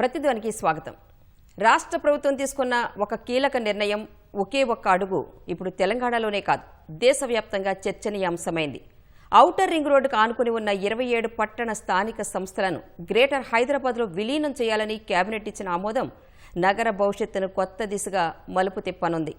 ప్రతిధ్వనికి స్వాగతం. రాష్ట్ర ప్రభుత్వం తీసుకున్న ఒక కీలక నిర్ణయం, ఒకే ఒక్క అడుగు ఇప్పుడు తెలంగాణలోనే కాదు దేశవ్యాప్తంగా చర్చనీయాంశమైంది. ఔటర్ రింగ్ రోడ్డుకు ఆనుకుని ఉన్న 27 పట్టణ స్థానిక సంస్థలను గ్రేటర్ హైదరాబాద్లో విలీనం చేయాలని కేబినెట్ ఇచ్చిన ఆమోదం నగర భవిష్యత్తును కొత్త దిశగా మలుపు తిప్పనుంది.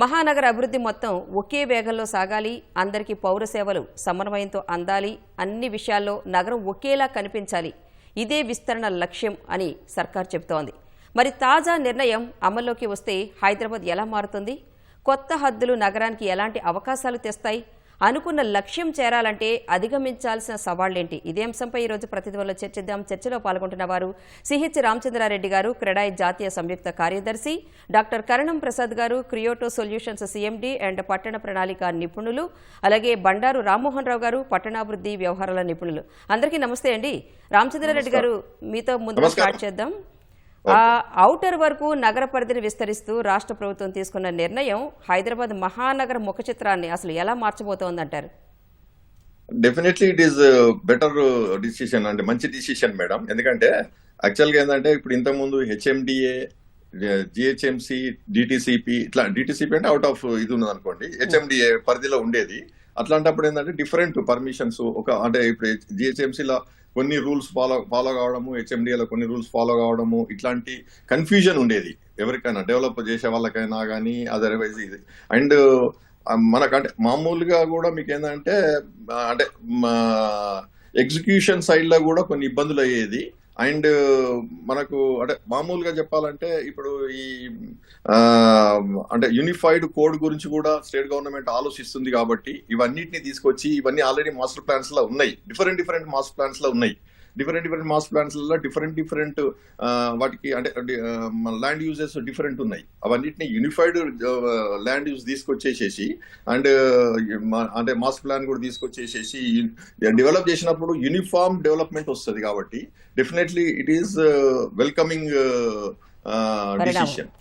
మహానగర అభివృద్ధి మొత్తం ఒకే వేగంలో సాగాలి, అందరికీ పౌర సేవలు సమన్వయంతో అందాలి, అన్ని విషయాల్లో నగరం ఒకేలా కనిపించాలి. ఇదే విస్తరణ లక్ష్యం అని సర్కార్ చెబుతోంది. మరి తాజా నిర్ణయం అమల్లోకి వస్తే హైదరాబాద్ ఎలా మారుతుంది? కొత్త హద్దులు నగరానికి ఎలాంటి అవకాశాలు తెస్తాయి? అనుకున్న లక్ష్యం చేరాలంటే అధిగమించాల్సిన సవాళ్లేంటి? ఇదే అంశంపై ఈరోజు ప్రతిధ్వనిలో చర్చిద్దాం. చర్చలో పాల్గొంటున్న వారు సిహెచ్ రామచంద్రారెడ్డి గారు, క్రెడాయ్ జాతీయ సంయుక్త కార్యదర్శి, డాక్టర్ కరణం ప్రసాద్ గారు, క్రియోటో సొల్యూషన్స్ సిఎండి అండ్ పట్టణ ప్రణాళిక నిపుణులు, అలాగే బండారు రామ్మోహన్ రావు గారు, పట్టణాభివృద్ధి వ్యవహారాల నిపుణులు. అందరికీ నమస్తే అండి. రామచంద్రారెడ్డి గారు, మీతో ముందుగా స్టార్ట్ చేద్దాం. ఔటర్ వరకు నగర పరిధిని విస్తరిస్తూ రాష్ట్ర ప్రభుత్వం తీసుకున్న నిర్ణయం హైదరాబాద్ మహానగర ముఖ చిత్రాన్ని అసలు ఎలా మార్చబోతోందంటారు? Definitely it is better decision, అంటే మంచి డిసిషన్ మేడం. ఎందుకంటే యాక్చువల్గా ఏంటంటే ఇప్పుడు ఇంతకుముందు హెచ్ఎండిఏ, జిహెచ్ఎంసి, డిటిసిపి, ఇట్లా డిటిసిపి అంటే అవుట్ ఆఫ్ ఇది ఉన్నది అనుకోండి, హెచ్ఎండిఏ పరిధిలో ఉండేది. అట్లాంటప్పుడు ఏంటంటే డిఫరెంట్ పర్మిషన్స్ అంటే ఇప్పుడు జిహెచ్ఎంసీలో కొన్ని రూల్స్ ఫాలో కావడము, హెచ్ఎండిఏలో కొన్ని రూల్స్ ఫాలో కావడము, ఇట్లాంటి కన్ఫ్యూజన్ ఉండేది ఎవరికైనా, డెవలప్ చేసే వాళ్ళకైనా కానీ అదర్వైజ్ ఇది. అండ్ మనకంటే మామూలుగా కూడా మీకు ఏంటంటే అంటే ఎగ్జిక్యూషన్ సైడ్ లో కూడా కొన్ని ఇబ్బందులు అయ్యేది. అండ్ మనకు అంటే మామూలుగా చెప్పాలంటే ఇప్పుడు ఈ అంటే యూనిఫైడ్ కోడ్ గురించి కూడా స్టేట్ గవర్నమెంట్ ఆలోచిస్తుంది కాబట్టి ఇవన్నిటిని తీసుకొచ్చి, ఇవన్నీ ఆల్రెడీ మాస్టర్ ప్లాన్స్ లో ఉన్నాయి, డిఫరెంట్ మాస్టర్ ప్లాన్స్ లో ఉన్నాయి. డిఫరెంట్ మాస్టర్ ప్లాన్స్ లో డిఫరెంట్ వాటికి అంటే ల్యాండ్ యూజెస్ డిఫరెంట్ ఉన్నాయి. అవన్నిటిని యూనిఫైడ్ ల్యాండ్ యూజ్ తీసుకొచ్చేసేసి అండ్ అంటే మాస్టర్ ప్లాన్ కూడా తీసుకొచ్చేసేసి డెవలప్ చేసినప్పుడు యూనిఫామ్ డెవలప్మెంట్ వస్తుంది. కాబట్టి definitely it is welcoming decision.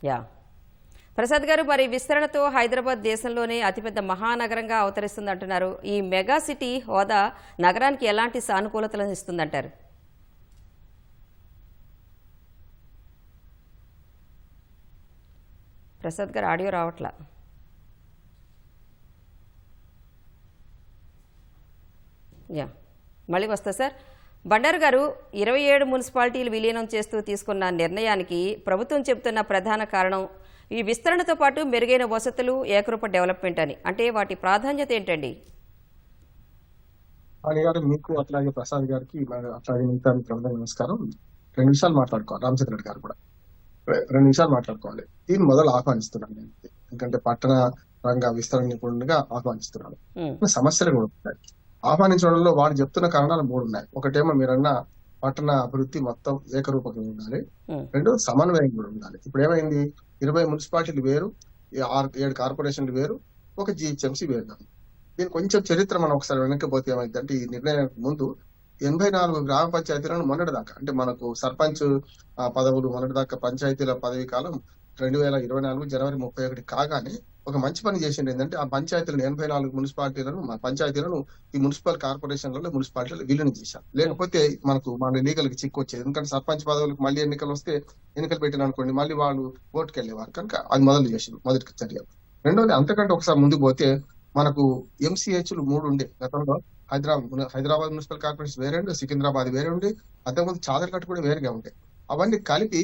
Prasad గారు, మరి విస్తరణతో హైదరాబాద్ దేశంలోనే అతిపెద్ద మహానగరంగా అవతరిస్తుంది అంటున్నారు. ఈ మెగా సిటీ హోదా నగరానికి ఎలాంటి సానుకూలతలను ఇస్తుందంటారు? ప్రసాద్ గారు, ఆడియో రావట్లా. మళ్ళీ వస్తా సార్. బండారు గారు, 27 మున్సిపాలిటీలు విలీనం చేస్తూ తీసుకున్న నిర్ణయానికి ప్రభుత్వం చెబుతున్న ప్రధాన కారణం ఈ విస్తరణతో పాటు మెరుగైన వసతులు, ఏకరూప డెవలప్మెంట్ అని. అంటే వాటి ప్రాధాన్యత ఏంటండి? మీకు అట్లాగే ప్రసాద్ గారికి అట్లాగే మిగతా నమస్కారం. 2 నిమిషాలు మాట్లాడుకోవాలి. రామచంద్ర రెడ్డి గారు కూడా 2 నిమిషాలు మాట్లాడుకోవాలి. దీన్ని మొదలు ఆహ్వానిస్తున్నాను నేను, ఎందుకంటే పట్టణ రంగ విస్తరణ నిపుణులుగా ఆహ్వానిస్తున్నాను. సమస్యలు కూడా ఉంటాయి. ఆహ్వానించడంలో వాళ్ళు చెప్తున్న కారణాలు 3 ఉన్నాయి. ఒకటేమో మీరన్న పట్టణ అభివృద్ధి మొత్తం ఏకరూపంగా ఉండాలి, 2 సమన్వయం కూడా ఉండాలి. ఇప్పుడు ఏమైంది, 20 మున్సిపాలిటీలు వేరు, 7 కార్పొరేషన్లు వేరు, ఒక జిహెచ్ఎంసీ వేరు. దీని కొంచెం చరిత్ర మనం ఒకసారి వెనక్కిపోతే ఏమైందంటే, ఈ నిర్ణయం ముందు 84 గ్రామ పంచాయతీలను మొన్నటిదాకా, అంటే మనకు సర్పంచ్ పదవులు మొన్నటిదాకా పంచాయతీల పదవి కాలం 2024 జనవరి 31 కాగానే ఒక మంచి పని చేసింది. ఏంటంటే ఆ పంచాయతీలను 84 మున్సిపాలిటీలను పంచాయతీలను ఈ మున్సిపల్ కార్పొరేషన్లలో మున్సిపాలిటీలు విలీనం చేశారు. లేకపోతే మన లీగల్ కి చిక్కు వచ్చేది. ఎందుకంటే సర్పంచ్ పదవులకు మళ్ళీ ఎన్నికలు వస్తే, ఎన్నికలు పెట్టిన అనుకోండి మళ్ళీ వాళ్ళు ఓటుకు వెళ్ళేవారు. కనుక అది మొదలు చేసింది, మొదటి చర్య. రెండోది, అంతకంటే ఒకసారి ముందుకు పోతే మనకు ఎంసీహెచ్లు 3 ఉండే గతంలో. హైదరాబాద్ మున్సిపల్ కార్పొరేషన్ వేరే ఉండే, సికింద్రాబాద్ వేరే ఉండే, అంతకుముందు చాదర్ఘట్ కూడా వేరుగా ఉండే. అవన్నీ కలిపి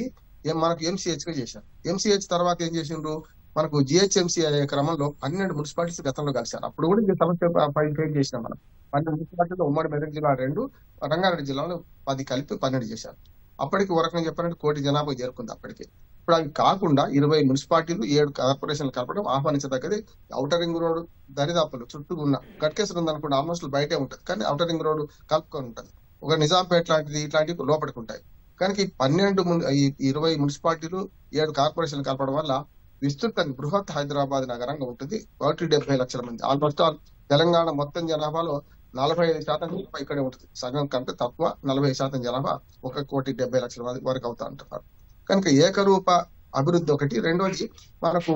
మనకు ఎంసీహెచ్ గా చేశారు. ఎంసీహెచ్ తర్వాత ఏం చేసిండ్రు, మనకు జిహెచ్ఎంసీ అయ్యే క్రమంలో 12 మున్సిపాలిటీస్ గతంలో కలిశారు. అప్పుడు కూడా ఈ సమస్య ఫేస్ చేసినాం మనం. 12 మున్సిపాలిటీలో ఉమ్మడి మెదక్ జిల్లా 2, రంగారెడ్డి జిల్లాలో 10 కలిపి 12 చేశారు. అప్పటికి ఒక రకంగా చెప్పాలంటే 1 కోటి జనాభా చేరుకుంది అప్పటికి. ఇప్పుడు అవి కాకుండా 20 మున్సిపాలిటీలు 7 కార్పొరేషన్లు కలపడం ఆహ్వానించదగ్గది. ఔటర్ రింగ్ రోడ్ దరిదాపులు చుట్టూ ఉన్న గట్కేసర్ ఉందనుకోండి, ఆల్మోస్ట్ బయటే ఉంటుంది, కానీ ఔటర్ రింగ్ రోడ్ కలుపుకొని ఉంటుంది. ఒక నిజాంపేట లాంటిది ఇట్లాంటివి లోపలికి ఉంటాయి. కనుక ఈ 20 మున్సిపాలిటీలు 7 కార్పొరేషన్లు కలపడం వల్ల విస్తృత బృహత్ హైదరాబాద్ నగరంగా ఉంటుంది. 170 లక్షల మంది, ఆల్మోస్ట్ ఆల్ తెలంగాణ మొత్తం జనాభాలో 45% జనాభా ఇక్కడే ఉంటుంది. సగం కంటే తక్కువ 40% జనాభా 1,70 లక్షల మంది వరకు అవుతా అంటున్నారు. కనుక ఏకరూప అభివృద్ధి ఒకటి. రెండోది, మనకు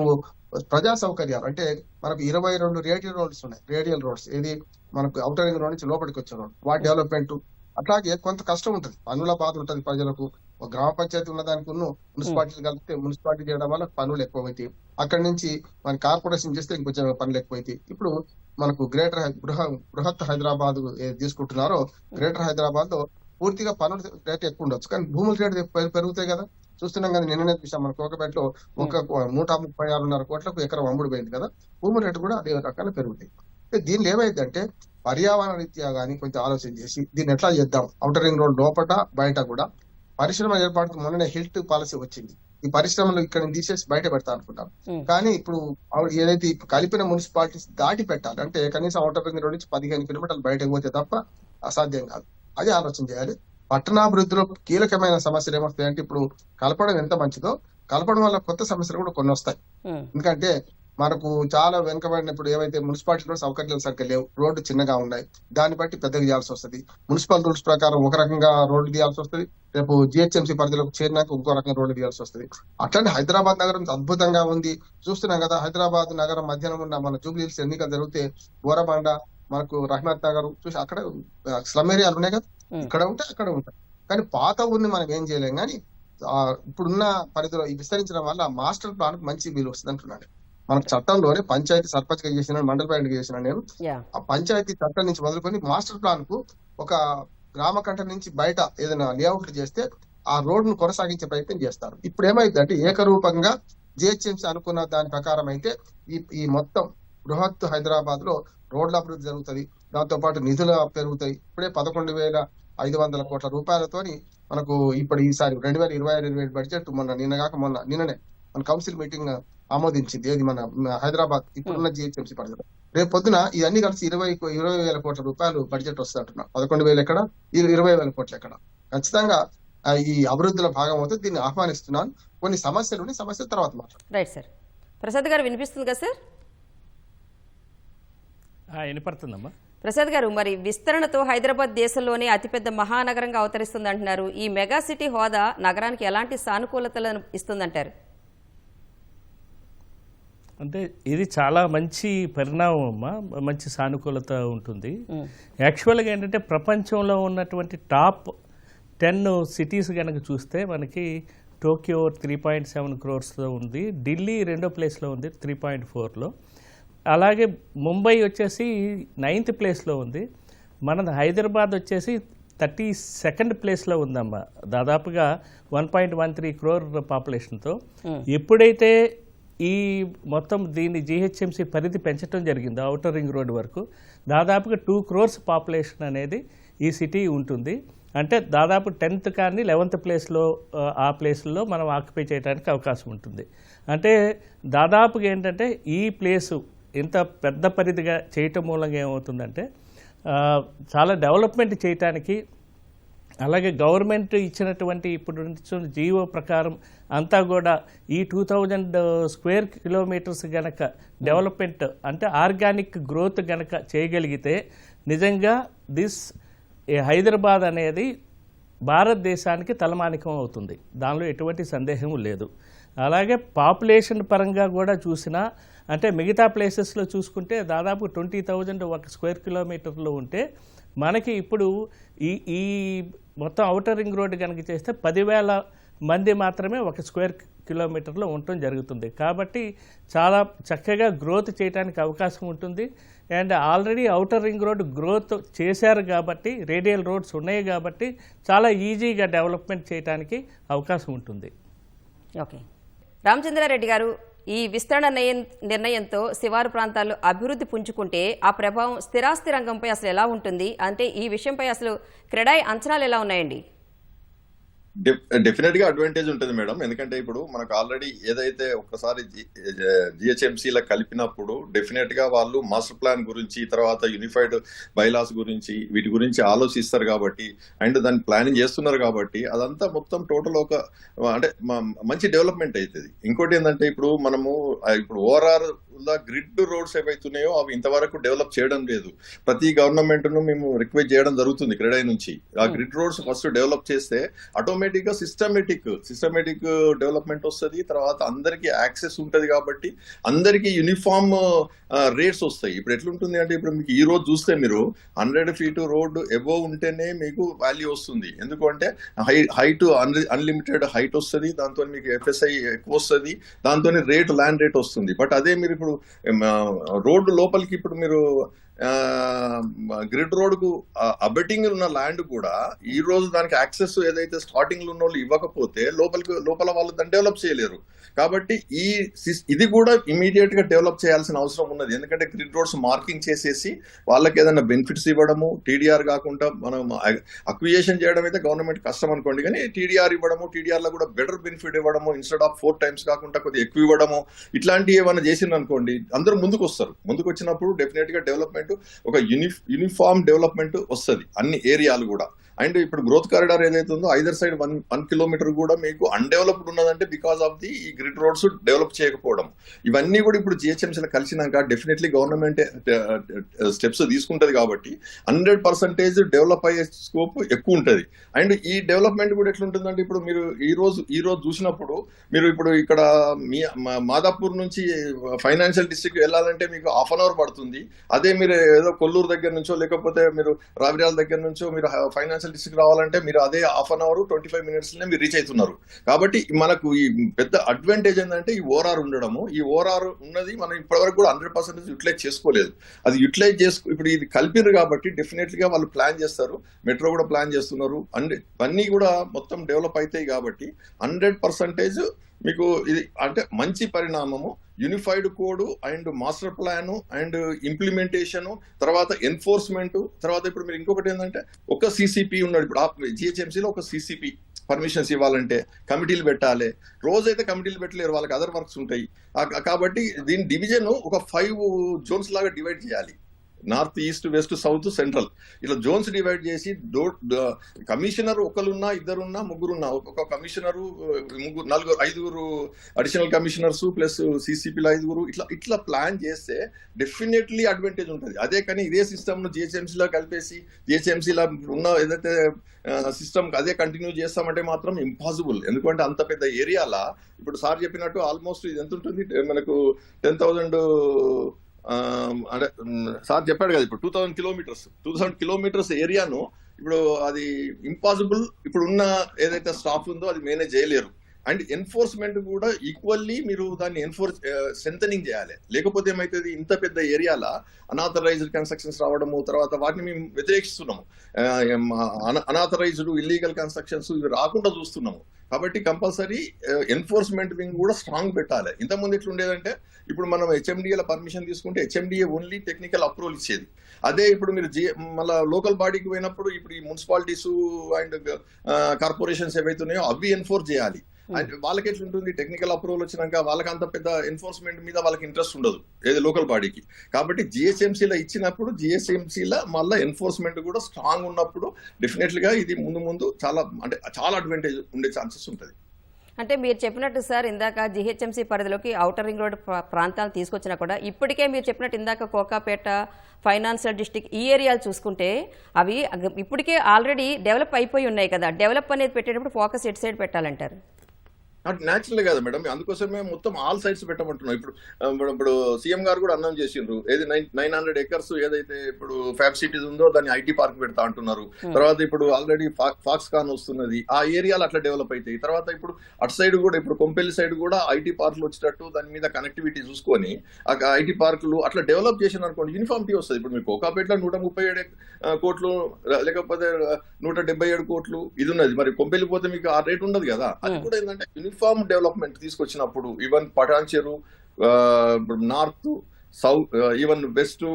ప్రజా సౌకర్యాలు, అంటే మనకు 22 రేడియల్ రోడ్స్ ఉన్నాయి. రేడియల్ రోడ్స్ ఏది మనకు ఔటర్ రింగ్ రోడ్ నుంచి లోపలికి వచ్చే రోడ్, వాటి డెవలప్మెంట్. అట్లాగే కొంత కష్టం ఉంటుంది, పన్నుల బాధ ఉంటుంది ప్రజలకు. ఒక గ్రామ పంచాయతీ ఉన్న దానికి మున్సిపాలిటీలు కలిపితే మున్సిపాలిటీ చేయడం వల్ల పనులు ఎక్కువైతాయి. అక్కడి నుంచి మన కార్పొరేషన్ చేస్తే ఇంకొంచెం పనులు ఎక్కువైతాయి. ఇప్పుడు మనకు బృహత్ హైదరాబాద్ తీసుకుంటున్నారో, గ్రేటర్ హైదరాబాద్ లో పూర్తిగా పనుల రేటు ఎక్కువ ఉండొచ్చు, కానీ భూముల రేటు పెరుగుతాయి కదా. చూస్తున్నాం కదా, నిన్ననే చూసాం మన కోకపేటలో 136.5 కోట్లకు ఎకరం అమ్ముడు పోయింది కదా. భూముల రేటు కూడా అదే రకాల పెరుగుతాయి. దీనిలో ఏమైందంటే పర్యావరణ రీత్యా గానీ కొంచెం ఆలోచన చేసి దీన్ని ఎట్లా చేద్దాం, ఔటర్ రింగ్ రోడ్ లోపల బయట కూడా పరిశ్రమ ఏర్పాటుకు మొన్ననే హిల్ట్ పాలసీ వచ్చింది. ఈ పరిశ్రమలు ఇక్కడ తీసేసి బయట పెడతా అనుకుంటాం, కానీ ఇప్పుడు ఏదైతే కలిపిన మున్సిపాలిటీస్ దాటి పెట్టాలి అంటే కనీసం ఔటర్ రింగ్ రోడ్ నుంచి 15 కిలోమీటర్లు బయటకు పోతే తప్ప అసాధ్యం కాదు. అది ఆలోచన చేయాలి. పట్టణాభివృద్ధిలో కీలకమైన సమస్యలు ఏమొస్తాయంటే ఇప్పుడు కలపడం ఎంత మంచిదో, కలపడం వల్ల కొత్త సమస్యలు కూడా కొన్ని వస్తాయి. ఎందుకంటే మనకు చాలా వెనుకబడినప్పుడు ఏవైతే మున్సిపాలిటీలో సౌకర్యాలు సరిగ్గా లేవు, రోడ్డు చిన్నగా ఉన్నాయి, దాన్ని బట్టి పెద్దగా చేయాల్సి వస్తుంది. మున్సిపల్ రూల్స్ ప్రకారం ఒక రకంగా రోడ్డు తీయాల్సి వస్తుంది, రేపు జిహెచ్ఎంసీ పరిధిలోకి చేరినాక ఇంకో రకంగా రోడ్డు తీయాల్సి వస్తుంది. అట్లాంటి హైదరాబాద్ నగరం అద్భుతంగా ఉంది, చూస్తున్నాం కదా. హైదరాబాద్ నగరం మధ్యాహ్నం ఉన్న మన జూబ్లీ హిల్స్ ఎన్నికలు జరిగితే బోరబండ, మనకు రహమత్ నగర్ చూసి అక్కడ స్లమ్ ఏరియాలు ఉన్నాయి కదా, ఇక్కడ ఉంటే అక్కడ ఉంటాయి. కానీ పాత ఊరిని మనం ఏం చేయలేం. కానీ ఇప్పుడున్న పరిధిలో విస్తరించడం వల్ల మాస్టర్ ప్లాన్ మంచి వీలు వస్తుంది అంటున్నాను. మనకు చట్టంలోనే పంచాయతీ సర్పంచ్ గా చేసిన, మండల ప్యారెంట్ చేసిన నేను, ఆ పంచాయతీ చట్టం నుంచి మొదలుకొని మాస్టర్ ప్లాన్ కు ఒక గ్రామ కంట నుంచి బయట ఏదైనా లేఅవుట్లు చేస్తే ఆ రోడ్ ను కొనసాగించే ప్రయత్నం చేస్తారు. ఇప్పుడు ఏమైందంటే ఏకరూపంగా జిహెచ్ఎంసీ అనుకున్న దాని ప్రకారం అయితే ఈ మొత్తం బృహత్ హైదరాబాద్ లో రోడ్ల అభివృద్ధి జరుగుతుంది, దాంతో పాటు నిధులు పెరుగుతాయి. ఇప్పుడే 11,500 కోట్ల రూపాయలతోని మనకు ఇప్పుడు ఈసారి 2026-27 బడ్జెట్ నిన్ననే మన కౌన్సిల్ మీటింగ్ ఆమోదించింది. ఏది మన హైదరాబాద్ ఇప్పుడున్న జిహెచ్ఎంసీ పరిధిలో. రేపు పొద్దున ఇవన్నీ కలిసి 20,000 కోట్ల రూపాయలు బడ్జెట్ వస్తుంది అంటున్నా. 11,000 ఎక్కడ, 20,000 కోట్లు ఎక్కడ. ఖచ్చితంగా ఈ అభివృద్ధిలో భాగం అవుతుంది. దీన్ని ఆహ్వానిస్తున్నాను. కొన్ని సమస్యలు తర్వాత మాట్లాడు. Right sir. ప్రసాద్ గారు వినిపిస్తుంది కదా సార్? వినపడుతుందమ్మా. ప్రసాద్ గారు, మరి విస్తరణతో హైదరాబాద్ దేశంలోనే అతిపెద్ద మహానగరంగా అవతరిస్తుంది అంటున్నారు. ఈ మెగా సిటీ హోదా నగరానికి ఎలాంటి సానుకూలతలను ఇస్తుందంటారు? అంటే ఇది చాలా మంచి పరిణామం అమ్మా, మంచి సానుకూలత ఉంటుంది. యాక్చువల్గా ఏంటంటే ప్రపంచంలో ఉన్నటువంటి టాప్ 10 సిటీస్ కనుక చూస్తే మనకి టోక్యో 3.7 crores ఉంది, ఢిల్లీ 2వ ప్లేస్లో ఉంది 3.4లో, అలాగే ముంబై వచ్చేసి 9th ప్లేస్లో ఉంది, మన హైదరాబాద్ వచ్చేసి 32nd ప్లేస్లో ఉందమ్మా, దాదాపుగా 1.13 crore పాపులేషన్తో. ఎప్పుడైతే ఈ మొత్తం దీన్ని జిహెచ్ఎంసీ పరిధి పెంచడం జరిగిందో ఔటర్ రింగ్ రోడ్ వరకు, దాదాపుగా 2 crores పాపులేషన్ అనేది ఈ సిటీ ఉంటుంది. అంటే దాదాపు 10th కానీ 11th ప్లేస్లో ఆ ప్లేస్లో మనం ఆక్యుపై చేయడానికి అవకాశం ఉంటుంది. అంటే దాదాపుగా ఏంటంటే ఈ ప్లేసు ఇంత పెద్ద పరిధిగా చేయటం మూలంగా ఏమవుతుందంటే చాలా డెవలప్మెంట్ చేయటానికి, అలాగే గవర్నమెంట్ ఇచ్చినటువంటి ఇప్పుడు జీవో ప్రకారం అంతా కూడా ఈ 2000 square kilometers గనక డెవలప్మెంట్ అంటే ఆర్గానిక్ గ్రోత్ గనక చేయగలిగితే నిజంగా హైదరాబాద్ అనేది భారతదేశానికి తలమానికం అవుతుంది, దానిలో ఎటువంటి సందేహం లేదు. అలాగే పాపులేషన్ పరంగా కూడా చూసినా అంటే మిగతా ప్లేసెస్లో చూసుకుంటే దాదాపు 20,000 ఒక స్క్వేర్ కిలోమీటర్లో ఉంటే మనకి ఇప్పుడు ఈ మొత్తం ఔటర్ రింగ్ రోడ్డు కనుక చేస్తే 10,000 మంది మాత్రమే ఒక స్క్వేర్ కిలోమీటర్లో ఉండటం జరుగుతుంది. కాబట్టి చాలా చక్కగా గ్రోత్ చేయడానికి అవకాశం ఉంటుంది. And already outer ring road growth చేశారు కాబట్టి, రేడియల్ రోడ్స్ ఉన్నాయి కాబట్టి చాలా ఈజీగా డెవలప్మెంట్ చేయడానికి అవకాశం ఉంటుంది. ఓకే, రామచంద్రారెడ్డి గారు, ఈ విస్తరణ నిర్ణయంతో శివారు ప్రాంతాల్లో అభివృద్ధి పుంజుకుంటే ఆ ప్రభావం స్థిరాస్తి రంగంపై అసలు ఎలా ఉంటుంది? అంటే ఈ విషయంపై అసలు క్రెడాయ్ అంచనాలు ఎలా ఉన్నాయండి? డెఫినెట్ గా అడ్వాంటేజ్ ఉంటుంది మేడం. ఎందుకంటే ఇప్పుడు మనకు ఆల్రెడీ ఏదైతే ఒక్కసారి జిహెచ్ఎంసీలో కలిపినప్పుడు డెఫినెట్ గా వాళ్ళు మాస్టర్ ప్లాన్ గురించి, తర్వాత యూనిఫైడ్ బైలాస్ గురించి, వీటి గురించి ఆలోచిస్తారు కాబట్టి, అండ్ దాన్ని ప్లానింగ్ చేస్తున్నారు కాబట్టి అదంతా మొత్తం టోటల్ అంటే మంచి డెవలప్మెంట్ అవుతుంది. ఇంకోటి ఏంటంటే ఇప్పుడు మనము ఇప్పుడు ఓఆర్ఆర్ రోడ్ల గ్రిడ్ రోడ్స్ ఏవైతున్నాయో అవి ఇంతవరకు డెవలప్ చేయడం లేదు. ప్రతి గవర్నమెంట్ ను మేము రిక్వెస్ట్ చేయడం జరుగుతుంది క్రెడై నుంచి. ఆ గ్రిడ్ రోడ్స్ ఫస్ట్ డెవలప్ చేస్తే ఆటోమేటిక్ గా సిస్టమేటిక్ డెవలప్మెంట్ వస్తుంది. తర్వాత అందరికి యాక్సెస్ ఉంటది కాబట్టి అందరికి యూనిఫామ్ రేట్స్ వస్తాయి. ఇప్పుడు ఎట్లుంటుంది అంటే ఇప్పుడు మీకు ఈ రోజు చూస్తే మీరు 100 feet రోడ్ ఎబో ఉంటేనే మీకు వాల్యూ వస్తుంది. ఎందుకంటే హైట్ అన్లిమిటెడ్ హైట్ వస్తుంది, దాంతో మీకు FSI ఎక్కువ వస్తుంది, దాంతో ల్యాండ్ రేట్ వస్తుంది. బట్ అదే మీరు ఇప్పుడు రోడ్డు లోపలికి ఇప్పుడు మీరు గ్రిడ్ రోడ్ కు అబెటింగ్ ఉన్న ల్యాండ్ కూడా ఈ రోజు దానికి యాక్సెస్ ఏదైతే స్టార్టింగ్ లో ఉన్న వాళ్ళు ఇవ్వకపోతే లోపల వాళ్ళు దాన్ని డెవలప్ చేయలేరు. కాబట్టి ఇది కూడా ఇమీడియట్ గా డెవలప్ చేయాల్సిన అవసరం ఉన్నది. ఎందుకంటే గ్రిడ్ రోడ్స్ మార్కింగ్ చేసేసి వాళ్ళకి ఏదైనా బెనిఫిట్స్ ఇవ్వడము, టీడీఆర్ కాకుండా మనం అక్విజిషన్ చేయడం అయితే గవర్నమెంట్ కష్టం అనుకోండి, కానీ టీడీఆర్ ఇవ్వడము, టీడీఆర్ లో కూడా బెటర్ బెనిఫిట్ ఇవ్వడము, ఇన్స్టెడ్ ఆఫ్ 4 times కాకుండా కొద్దిగా ఎక్కువ ఇవ్వడము, ఇట్లాంటివి ఏమైనా చేసింది అనుకోండి అందరూ ముందుకు వస్తారు. ముందుకు వచ్చినప్పుడు డెఫినెట్ గా డెవలప్మెంట్ ఒక యూనిఫామ్ డెవలప్మెంట్ వస్తుంది అన్ని ఏరియాలు కూడా. అండ్ ఇప్పుడు గ్రోత్ కారిడార్ ఏదైతే ఉందో ఐదర్ సైడ్ 1 kilometer కూడా మీకు అన్డెవలప్డ్ ఉన్నదంటే బికాస్ ఆఫ్ ది ఈ గ్రిడ్ రోడ్స్ డెవలప్ చేయకపోవడం. ఇవన్నీ కూడా ఇప్పుడు జిహెచ్ఎంసీలో కలిసినాక డెఫినెట్లీ గవర్నమెంట్ స్టెప్స్ తీసుకుంటది కాబట్టి 100% డెవలప్ అయ్యే స్కోప్ ఎక్కువ ఉంటది. అండ్ ఈ డెవలప్మెంట్ కూడా ఎట్లుంటుందంటే ఇప్పుడు మీరు ఈ రోజు చూసినప్పుడు మీరు ఇప్పుడు ఇక్కడ మాదాపూర్ నుంచి ఫైనాన్షియల్ డిస్ట్రిక్ట్ వెళ్ళాలంటే మీకు 1/2 hour పడుతుంది. అదే మీరు ఏదో కొల్లూరు దగ్గర నుంచో లేకపోతే మీరు రావిరాల దగ్గర నుంచో మీరు ఫైనాన్షియల్ డిస్ట్రిక్ట్ రావాలంటే మీరు అదే 1/2 hour 25 minutes మీరు రీచ్ అవుతున్నారు. కాబట్టి మనకు ఈ పెద్ద అడ్వాంటేజ్ ఏంటంటే ఈ ఓఆర్ఆర్ ఉండడము. ఈ ఓఆర్ఆర్ ఉన్నది మనం ఇప్పటివరకు కూడా 100% యూటిలైజ్ చేసుకోలేదు. అది యూటిలైజ్ ఇప్పుడు ఇది కలిపిరు కాబట్టి డెఫినెట్లీ గా వాళ్ళు ప్లాన్ చేస్తారు, మెట్రో కూడా ప్లాన్ చేస్తున్నారు, అన్ని కూడా మొత్తం డెవలప్ అవుతాయి కాబట్టి 100% మీకు ఇది అంటే మంచి పరిణామము. Unified code and master plan and implementation, తర్వాత ఎన్ఫోర్స్మెంట్, తర్వాత ఇప్పుడు మీరు ఇంకొకటి ఏంటంటే ఒక CCP ఉన్నాడు. ఇప్పుడు జిహెచ్ఎంసీలో ఒక CCP పర్మిషన్స్ ఇవ్వాలంటే కమిటీలు పెట్టాలి. రోజైతే కమిటీలు పెట్టలేరు, వాళ్ళకి అదర్ వర్క్స్ ఉంటాయి. కాబట్టి దీని డివిజన్ ఒక 5 zones లాగా డివైడ్ చేయాలి. North, east, west, south, central ఇట్లా జోన్స్ డివైడ్ చేసి కమిషనర్ ఒకరున్నా, ఇద్దరున్నా, ముగ్గురున్నా, ఒక కమిషనరు, 5 అడిషనల్ కమిషనర్స్ ప్లస్ CCPలో 5 ఇట్లా ప్లాన్ చేస్తే డెఫినెట్లీ అడ్వాంటేజ్ ఉంటుంది. అదే కానీ ఇదే సిస్టమ్ ను జిహెచ్ఎంసీలో కలిపేసి జిహెచ్ఎంసీలో ఉన్న ఏదైతే సిస్టమ్ అదే కంటిన్యూ చేస్తామంటే మాత్రం ఇంపాసిబుల్. ఎందుకంటే అంత పెద్ద ఏరియాలా ఇప్పుడు సార్ చెప్పినట్టు ఆల్మోస్ట్ ఇది ఎంత ఉంటుంది మనకు 10,000 అంటే సార్ చెప్పాడు కదా ఇప్పుడు 2,000 kilometers ఏరియాను ఇప్పుడు అది ఇంపాసిబుల్. ఇప్పుడు ఉన్న ఏదైతే స్టాఫ్ ఉందో అది మేనేజ్ చేయలేరు. అండ్ ఎన్ఫోర్స్మెంట్ కూడా ఈక్వల్లీ మీరు దాన్ని స్ట్రెంథనింగ్ చేయాలి. లేకపోతే ఏమైతుంది, ఇంత పెద్ద ఏరియాలో అనాథరైజ్డ్ కన్స్ట్రక్షన్స్ రావడము, తర్వాత వాటిని మేము వ్యతిరేకిస్తున్నాము. అనాథరైజ్డ్ ఇల్లీగల్ కన్స్ట్రక్షన్స్ ఇవి రాకుండా చూస్తున్నాము. కాబట్టి కంపల్సరీ ఎన్ఫోర్స్మెంట్ వింగ్ కూడా స్ట్రాంగ్ పెట్టాలి. ఇంతకుముందు ఎట్లుండేదంటే ఇప్పుడు మనం HMDA పర్మిషన్ తీసుకుంటే HMDA ఓన్లీ టెక్నికల్ అప్రూవల్ ఇచ్చేది. అదే ఇప్పుడు మీరు మళ్ళీ లోకల్ బాడీకి పోయినప్పుడు ఇప్పుడు ఈ మున్సిపాలిటీస్ అండ్ కార్పొరేషన్స్ ఏవైతున్నాయో అవి ఎన్ఫోర్స్ చేయాలి. వాళ్ళకి ఎట్లుంటుంది, టెక్నికల్ అప్రూవల్ వచ్చినాక వాళ్ళకి అంత పెద్ద ఎన్ఫోర్స్మెంట్ మీద వాళ్ళకి ఇంట్రెస్ట్ ఉండదు ఏది లోకల్ బాడీకి. కాబట్టి జిహెచ్ఎంసీలో ఇచ్చినప్పుడు జిహెచ్ఎంసీలో మళ్ళీ ఎన్ఫోర్స్మెంట్ కూడా స్ట్రాంగ్ ఉన్నప్పుడు డెఫినెట్లీగా ఇది ముందు చాలా అడ్వాంటేజ్ ఉండే ఛాన్సెస్ ఉంటుంది. అంటే మీరు చెప్పినట్టు సార్ ఇందాక జిహెచ్ఎంసీ పరిధిలోకి ఔటర్ రింగ్ రోడ్ ప్రాంతాలు తీసుకొచ్చినా కూడా ఇప్పటికే మీరు చెప్పినట్టు ఇందాక కోకాపేట, ఫైనాన్షియల్ డిస్ట్రిక్ట్ ఈ ఏరియాలు చూసుకుంటే అవి ఇప్పటికే ఆల్రెడీ డెవలప్ అయిపోయి ఉన్నాయి కదా. డెవలప్ అనేది పెట్టేటప్పుడు ఫోకస్ ఎటు సైడ్ పెట్టాలంటారు? న్యాచురల్ కదా మేడం, అందుకోసమే మొత్తం ఆల్ సైడ్స్ పెట్టమంటున్నాం. ఇప్పుడు సీఎం గారు కూడా అన్నం చేసిండ్రు, ఏది 900 acres ఏదైతే ఇప్పుడు ఫ్యాబ్ సిటీస్ ఉందో దాన్ని ఐటీ పార్క్ పెడతా అంటున్నారు. తర్వాత ఇప్పుడు ఆల్రెడీ ఫాక్స్కాన్ వస్తున్నది, ఆ ఏరియాలు అట్లా డెవలప్ అవుతాయి. తర్వాత ఇప్పుడు అటు సైడ్ కూడా ఇప్పుడు కొంపెల్లి సైడ్ కూడా ఐటీ పార్కులు వచ్చేటట్టు దాని మీద కనెక్టివిటీ చూసుకొని ఆ ఐటీ పార్కులు అట్లా డెవలప్ చేసిన అనుకోండి యూనిఫామిటీ వస్తుంది. ఇప్పుడు మీరు కోకాపేటలో 137 కోట్లు లేకపోతే 177 కోట్లు ఇది ఉన్నది, మరి కొంపెల్లి పోతే మీకు ఆ రేట్ ఉండదు కదా. అది కూడా ఏంటంటే యూనిఫామ్ డెవలప్మెంట్ తీసుకొచ్చినప్పుడు even Patancheru, north, south, even west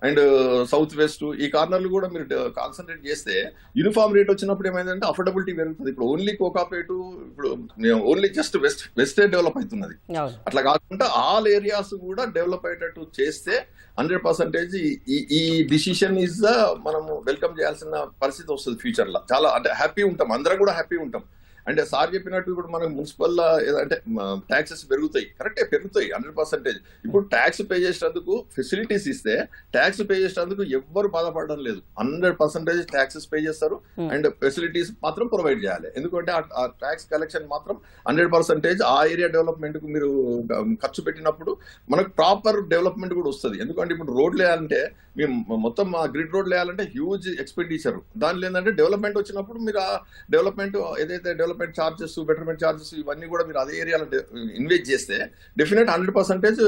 and south west ఈ కార్నర్లు కూడా మీరు కాన్సన్ట్రేట్ చేస్తే యూనిఫామ్ రేట్ వచ్చినప్పుడు ఏమైందంటే అఫోర్డబిలిటీ పెరుగుతుంది. ఇప్పుడు ఓన్లీ కోకాపేట ఇప్పుడు ఓన్లీ జస్ట్ వెస్టే డెవలప్ అవుతున్నది. అట్లా కాకుండా ఆల్ ఏరియాస్ కూడా డెవలప్ అయ్యేటట్టు చేస్తే 100% ఈ డిసిషన్ ఈజ్ మనము వెల్కమ్ చేయాల్సిన పరిస్థితి వస్తుంది ఫ్యూచర్ లో. చాలా హ్యాపీ ఉంటాం, అందరం కూడా హ్యాపీ ఉంటాం. అంటే సార్ చెప్పినట్టు ఇప్పుడు మనకు మున్సిపల్ అంటే ట్యాక్సెస్ పెరుగుతాయి, కరెక్టే పెరుగుతాయి 100%. ఇప్పుడు ట్యాక్స్ పే చేసినందుకు ఫెసిలిటీస్ ఇస్తే ట్యాక్స్ పే చేసినందుకు ఎవ్వరు బాధపడడం లేదు. 100% ట్యాక్సెస్ పే చేస్తారు అండ్ ఫెసిలిటీస్ మాత్రం ప్రొవైడ్ చేయాలి. ఎందుకంటే ఆ ట్యాక్స్ కలెక్షన్ మాత్రం 100% ఆ ఏరియా డెవలప్మెంట్ కు మీరు ఖర్చు పెట్టినప్పుడు మనకు ప్రాపర్ డెవలప్మెంట్ కూడా వస్తుంది. ఎందుకంటే ఇప్పుడు రోడ్లు వేయాలంటే మేము మొత్తం గ్రిడ్ రోడ్లు వేయాలంటే హ్యూజ్ ఎక్స్పెండిచర్. దానిలో ఏంటంటే డెవలప్మెంట్ వచ్చినప్పుడు మీరు ఆ డెవలప్మెంట్ ఏదైతే డెవలప్మెంట్ ఛార్జెస్, బెటర్మెంట్ ఛార్జెస్ ఇవన్నీ కూడా మీరు అదే ఏరియాలో ఇన్వెస్ట్ చేస్తే డెఫినెట్ 100%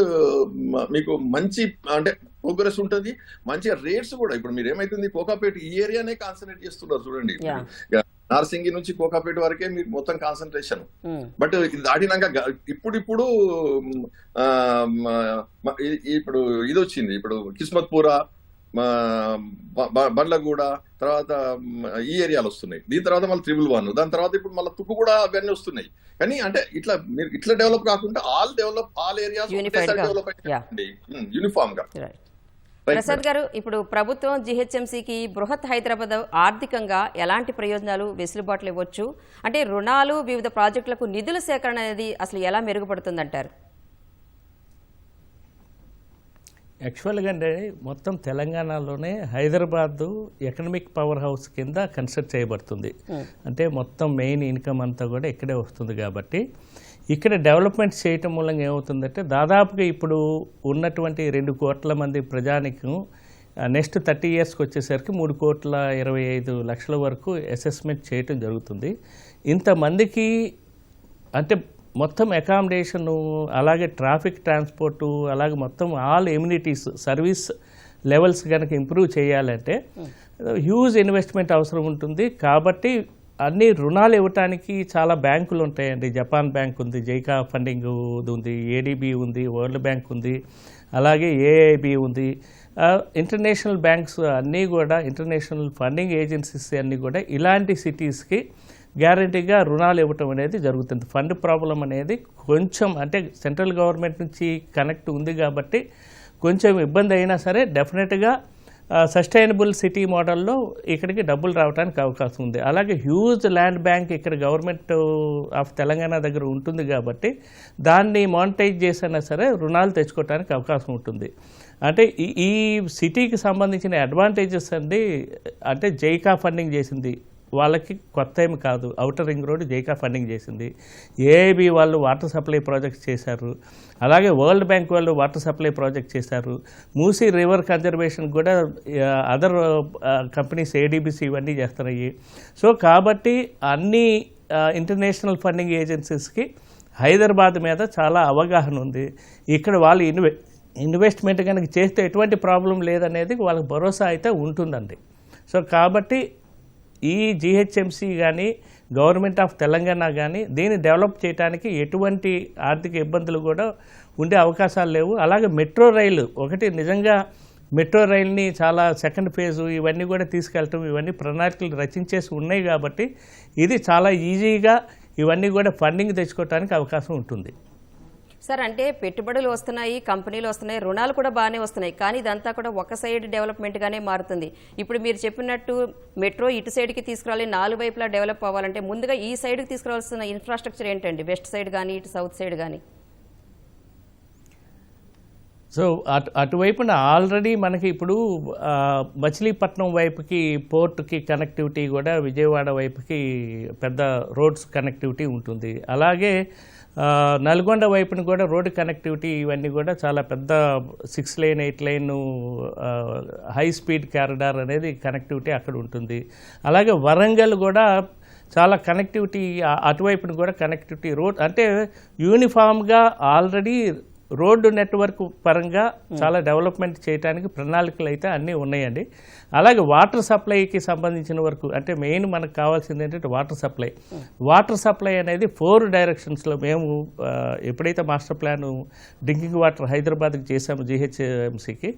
మీకు మంచి అంటే ప్రోగ్రెస్ ఉంటుంది, మంచిగా రేట్స్ కూడా. ఇప్పుడు మీరు ఏమైతుంది కోకాపేట ఈ ఏరియానే కాన్సన్ట్రేట్ చేస్తున్నారు చూడండి. నార్సింగి నుంచి కోకాపేట వరకే మీకు మొత్తం కాన్సన్ట్రేషన్. బట్ ఇది దాటినాక ఇప్పుడు ఇప్పుడు ఇది వచ్చింది, ఇప్పుడు కిస్మత్పూర, బండ్లగూడ, తర్వాత ఈ ఏరియాలు వస్తున్నాయి. దీని తర్వాత మళ్ళీ 111, దాని తర్వాత ఇప్పుడు మళ్ళీ తుక్కు కూడా అవన్నీ వస్తున్నాయి. కానీ అంటే ఇట్లా మీరు ఇట్లా డెవలప్ కాకుండా ఆల్ ఏరియాస్ డెవలప్ అయ్యండి యూనిఫామ్ గా. ప్రసాద్ గారు, ఇప్పుడు ప్రభుత్వం జిహెచ్ఎంసీకి బృహత్ హైదరాబాద్ ఆర్థికంగా ఎలాంటి ప్రయోజనాలు వెసులుబాట్లు ఇవ్వచ్చు? అంటే రుణాలు, వివిధ ప్రాజెక్టులకు నిధుల సేకరణ అనేది అసలు ఎలా మెరుగుపడుతుందంటారు? యాక్చువల్గా అంటే మొత్తం తెలంగాణలోనే హైదరాబాద్ ఎకనమిక్ పవర్ హౌస్ కింద కన్స్ట్రక్ట్ చేయబడుతుంది. అంటే మొత్తం మెయిన్ ఇన్కమ్ అంతా కూడా ఇక్కడే వస్తుంది. కాబట్టి ఇక్కడ డెవలప్మెంట్ చేయటం మూలంగా ఏమవుతుందంటే దాదాపుగా ఇప్పుడు ఉన్నటువంటి 2 కోట్ల మంది ప్రజానికం నెక్స్ట్ 30 ఇయర్స్కి వచ్చేసరికి 3,25,00,000 వరకు అసెస్మెంట్ చేయటం జరుగుతుంది. ఇంతమందికి అంటే మొత్తం అకామిడేషను, అలాగే ట్రాఫిక్ ట్రాన్స్పోర్టు, అలాగే మొత్తం ఆల్ ఎమ్యూనిటీస్ సర్వీస్ లెవెల్స్ కనుక ఇంప్రూవ్ చేయాలంటే హ్యూజ్ ఇన్వెస్ట్మెంట్ అవసరం ఉంటుంది. కాబట్టి అన్ని రుణాలు ఇవ్వటానికి చాలా బ్యాంకులు ఉంటాయండి. జపాన్ బ్యాంక్ ఉంది, జైకా ఫండింగ్ ఉంది, ఏడీబీ ఉంది, వరల్డ్ బ్యాంక్ ఉంది, అలాగే ఏఐబి ఉంది. ఇంటర్నేషనల్ బ్యాంక్స్ అన్నీ కూడా, ఇంటర్నేషనల్ ఫండింగ్ ఏజెన్సీస్ అన్నీ కూడా ఇలాంటి సిటీస్కి గ్యారంటీగా రుణాలు ఇవ్వటం అనేది జరుగుతుంది. ఫండ్ ప్రాబ్లం అనేది కొంచెం అంటే సెంట్రల్ గవర్నమెంట్ నుంచి కనెక్ట్ ఉంది కాబట్టి కొంచెం ఇబ్బంది అయినా సరే డెఫినెట్గా సస్టైనబుల్ సిటీ మోడల్లో ఇక్కడికి డబ్బులు రావడానికి అవకాశం ఉంది. అలాగే హ్యూజ్ ల్యాండ్ బ్యాంక్ ఇక్కడ గవర్నమెంట్ ఆఫ్ తెలంగాణ దగ్గర ఉంటుంది కాబట్టి దాన్ని మానిటైజ్ చేసినా సరే రుణాలు తెచ్చుకోవడానికి అవకాశం ఉంటుంది. అంటే ఈ సిటీకి సంబంధించిన అడ్వాంటేజెస్ అండి. అంటే జైకా ఫండింగ్ చేసింది, వాళ్ళకి కొత్త ఏమి కాదు. Outer ring road JICA funding చేసింది. ఏఐబి వాళ్ళు వాటర్ సప్లై ప్రాజెక్ట్ చేశారు. అలాగే వరల్డ్ బ్యాంక్ వాళ్ళు వాటర్ సప్లై ప్రాజెక్ట్ చేశారు. మూసీ రివర్ కన్జర్వేషన్ కూడా అదర్ కంపెనీస్ ఏడీబీసీ ఇవన్నీ చేస్తున్నాయి. సో కాబట్టి అన్ని ఇంటర్నేషనల్ ఫండింగ్ ఏజెన్సీస్కి హైదరాబాద్ మీద చాలా అవగాహన ఉంది. ఇక్కడ వాళ్ళు ఇన్వెస్ట్మెంట్ కనుక చేస్తే ఎటువంటి ప్రాబ్లం లేదనేది వాళ్ళకి భరోసా అయితే ఉంటుందండి. సో కాబట్టి ఈ జిహెచ్ఎంసీ కానీ గవర్నమెంట్ ఆఫ్ తెలంగాణ కానీ దీన్ని డెవలప్ చేయడానికి ఎటువంటి ఆర్థిక ఇబ్బందులు కూడా ఉండే అవకాశాలు లేవు. అలాగే మెట్రో రైలు ఒకటి నిజంగా మెట్రో రైల్ని చాలా సెకండ్ ఫేజు ఇవన్నీ కూడా తీసుకెళ్ళటం, ఇవన్నీ ప్రణాళికలు రచించేసి ఉన్నాయి కాబట్టి ఇది చాలా ఈజీగా ఇవన్నీ కూడా ఫండింగ్ తెచ్చుకోవడానికి అవకాశం ఉంటుంది. సార్, అంటే పెట్టుబడులు వస్తున్నాయి, కంపెనీలు వస్తున్నాయి, రుణాలు కూడా బాగానే వస్తున్నాయి, కానీ ఇదంతా కూడా ఒక సైడ్ డెవలప్మెంట్గానే మారుతుంది. ఇప్పుడు మీరు చెప్పినట్టు మెట్రో ఇటు సైడ్కి తీసుకురావాలి, 4 వైపులా డెవలప్ అవ్వాలంటే ముందుగా ఈ సైడ్కి తీసుకురావాల్సిన ఇన్ఫ్రాస్ట్రక్చర్ ఏంటండి? వెస్ట్ సైడ్ కానీ ఇటు సౌత్ సైడ్ కానీ? సో అటువైపున ఆల్రెడీ మనకి ఇప్పుడు మచిలీపట్నం వైపుకి పోర్టుకి కనెక్టివిటీ కూడా విజయవాడ వైపుకి పెద్ద రోడ్స్ కనెక్టివిటీ ఉంటుంది. అలాగే నల్గొండ వైపున కూడా రోడ్డు కనెక్టివిటీ ఇవన్నీ కూడా చాలా పెద్ద 6 lane 8 lane high speed corridor అనేది కనెక్టివిటీ అక్కడ ఉంటుంది. అలాగే వరంగల్ కూడా చాలా కనెక్టివిటీ అటువైపున కూడా కనెక్టివిటీ రోడ్ అంటే యూనిఫామ్గా ఆల్రెడీ రోడ్డు నెట్వర్క్ పరంగా చాలా డెవలప్మెంట్ చేయడానికి ప్రణాళికలు అయితే అన్నీ ఉన్నాయండి. అలాగే వాటర్ సప్లైకి సంబంధించిన వరకు అంటే మెయిన్ మనకు కావాల్సింది ఏంటంటే వాటర్ సప్లై అనేది 4 డైరెక్షన్స్లో మేము ఎప్పుడైతే మాస్టర్ ప్లాన్ డ్రింకింగ్ వాటర్ హైదరాబాద్కి చేసాము జిహెచ్ఎంసీకి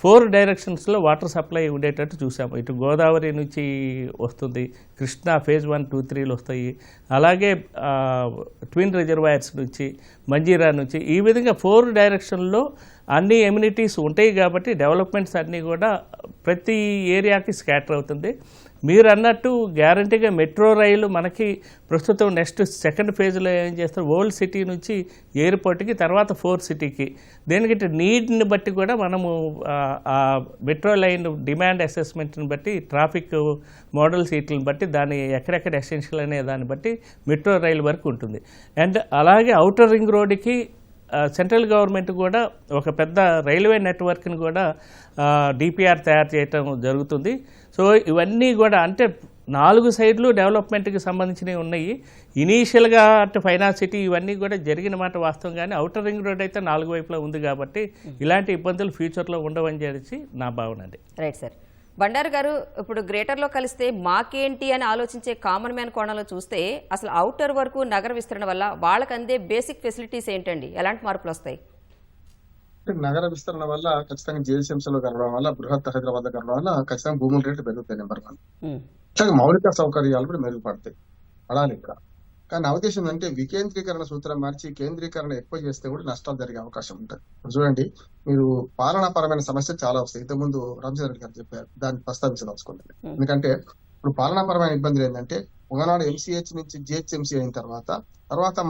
4 డైరెక్షన్స్లో వాటర్ సప్లై ఉండేటట్టు చూసాము. ఇటు గోదావరి నుంచి వస్తుంది, కృష్ణా ఫేజ్ 1, 2, 3లు వస్తాయి, అలాగే ట్విన్ రిజర్వాయర్స్ నుంచి, మంజీరా నుంచి, ఈ విధంగా 4 డైరెక్షన్లో అన్ని ఎమ్యూనిటీస్ ఉంటాయి కాబట్టి డెవలప్మెంట్స్ అన్నీ కూడా ప్రతి ఏరియాకి స్కాటర్ అవుతుంది. మీరు అన్నట్టు గ్యారంటీగా మెట్రో రైలు మనకి ప్రస్తుతం నెక్స్ట్ సెకండ్ ఫేజ్లో ఏం చేస్తారు, ఓల్డ్ సిటీ నుంచి ఎయిర్పోర్ట్కి, తర్వాత 4th సిటీకి. దేనికంటే నీడ్ని బట్టి కూడా మనము ఆ మెట్రో లైన్ డిమాండ్ అసెస్మెంట్ని బట్టి, ట్రాఫిక్ మోడల్ సీట్లను బట్టి, దాని ఎక్కడెక్కడ ఎసెన్షియల్ అనే దాన్ని బట్టి మెట్రో రైలు వరకు ఉంటుంది. అండ్ అలాగే ఔటర్ రింగ్ రోడ్డుకి సెంట్రల్ గవర్నమెంట్ కూడా ఒక పెద్ద రైల్వే నెట్వర్క్ని కూడా డిపిఆర్ తయారు చేయటం జరుగుతుంది. సో ఇవన్నీ కూడా అంటే 4 సైడ్లు డెవలప్మెంట్కి సంబంధించినవి ఉన్నాయి. ఇనీషియల్గా అంటే ఫైనాన్స్ సిటీ ఇవన్నీ కూడా జరిగిన మాట వాస్తవం, కానీ ఔటర్ రింగ్ రోడ్ అయితే 4 వైపులా ఉంది కాబట్టి ఇలాంటి ఇబ్బందులు ఫ్యూచర్లో ఉండవని చెప్పి నా భావన అండి. Right sir. బండారు గారు, ఇప్పుడు గ్రేటర్లో కలిస్తే మాకేంటి అని ఆలోచించే కామన్ మ్యాన్ కోణంలో చూస్తే అసలు ఔటర్ వరకు నగర విస్తరణ వల్ల వాళ్ళకి అందే బేసిక్ ఫెసిలిటీస్ ఏంటండి? ఎలాంటి మార్పులు వస్తాయి? నగర విస్తరణ వల్ల ఖచ్చితంగా జిహెచ్ఎంసీలో కలవడం వల్ల, బృహత్ హైదరాబాద్ లో కలవడం వల్ల ఖచ్చితంగా భూముల రేట్లు పెరుగుతాయి. నెంబర్ 1. అట్లాగే మౌలిక సౌకర్యాలు కూడా మెరుగుపడతాయి, పడాలి ఇక్కడ. కానీ నా ఉద్దేశం అంటే వికేంద్రీకరణ సూత్రం మార్చి కేంద్రీకరణ ఎక్కువ చేస్తే కూడా నష్టాలు జరిగే అవకాశం ఉంటుంది. చూడండి, మీరు పాలనాపరమైన సమస్యలు చాలా వస్తాయి. ఇంతకుముందు రామచంద్ర గారు చెప్పారు, దాన్ని ప్రస్తావించదలుచుకుంటుంది. ఎందుకంటే ఇప్పుడు పాలనాపరమైన ఇబ్బందులు ఏంటంటే, ఒకనాడు ఎంసీహెచ్ నుంచి జిహెచ్ఎంసీ అయిన తర్వాత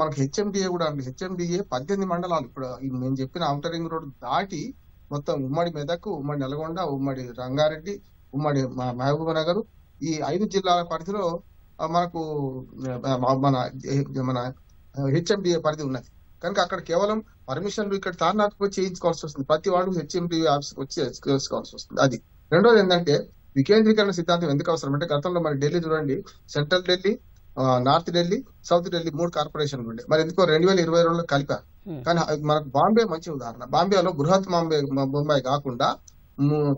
మనకు హెచ్ఎండిఏ కూడా ఉంది. హెచ్ఎండిఏ 18 మండలాలు. ఇప్పుడు నేను చెప్పిన ఔటర్ రింగ్ రోడ్ దాటి మొత్తం ఉమ్మడి మెదక్, ఉమ్మడి నల్గొండ, ఉమ్మడి రంగారెడ్డి, ఉమ్మడి మహబూబ్ నగర్, ఈ 5 జిల్లాల పరిధిలో మనకు మన హెచ్ఎండిఏ పరిధి ఉన్నది. కనుక అక్కడ కేవలం పర్మిషన్లు ఇక్కడ తార్నాకు చేయించుకోవాల్సి వస్తుంది. ప్రతి వాడు హెచ్ఎండిఏ ఆఫీస్కి వచ్చి చేసుకోవాల్సి వస్తుంది. అది. రెండోది ఏంటంటే వికేంద్రీకరణ సిద్ధాంతం ఎందుకు అవసరం అంటే, గతంలో మరి ఢిల్లీ చూడండి, central Delhi, north Delhi, south Delhi 3 కార్పొరేషన్లు ఉండే. మరి ఎందుకో 2022లో కలిపారు. కానీ మనకు బాంబే మంచి ఉదాహరణ. బాంబేలో బృహత్ బొంబాయి కాకుండా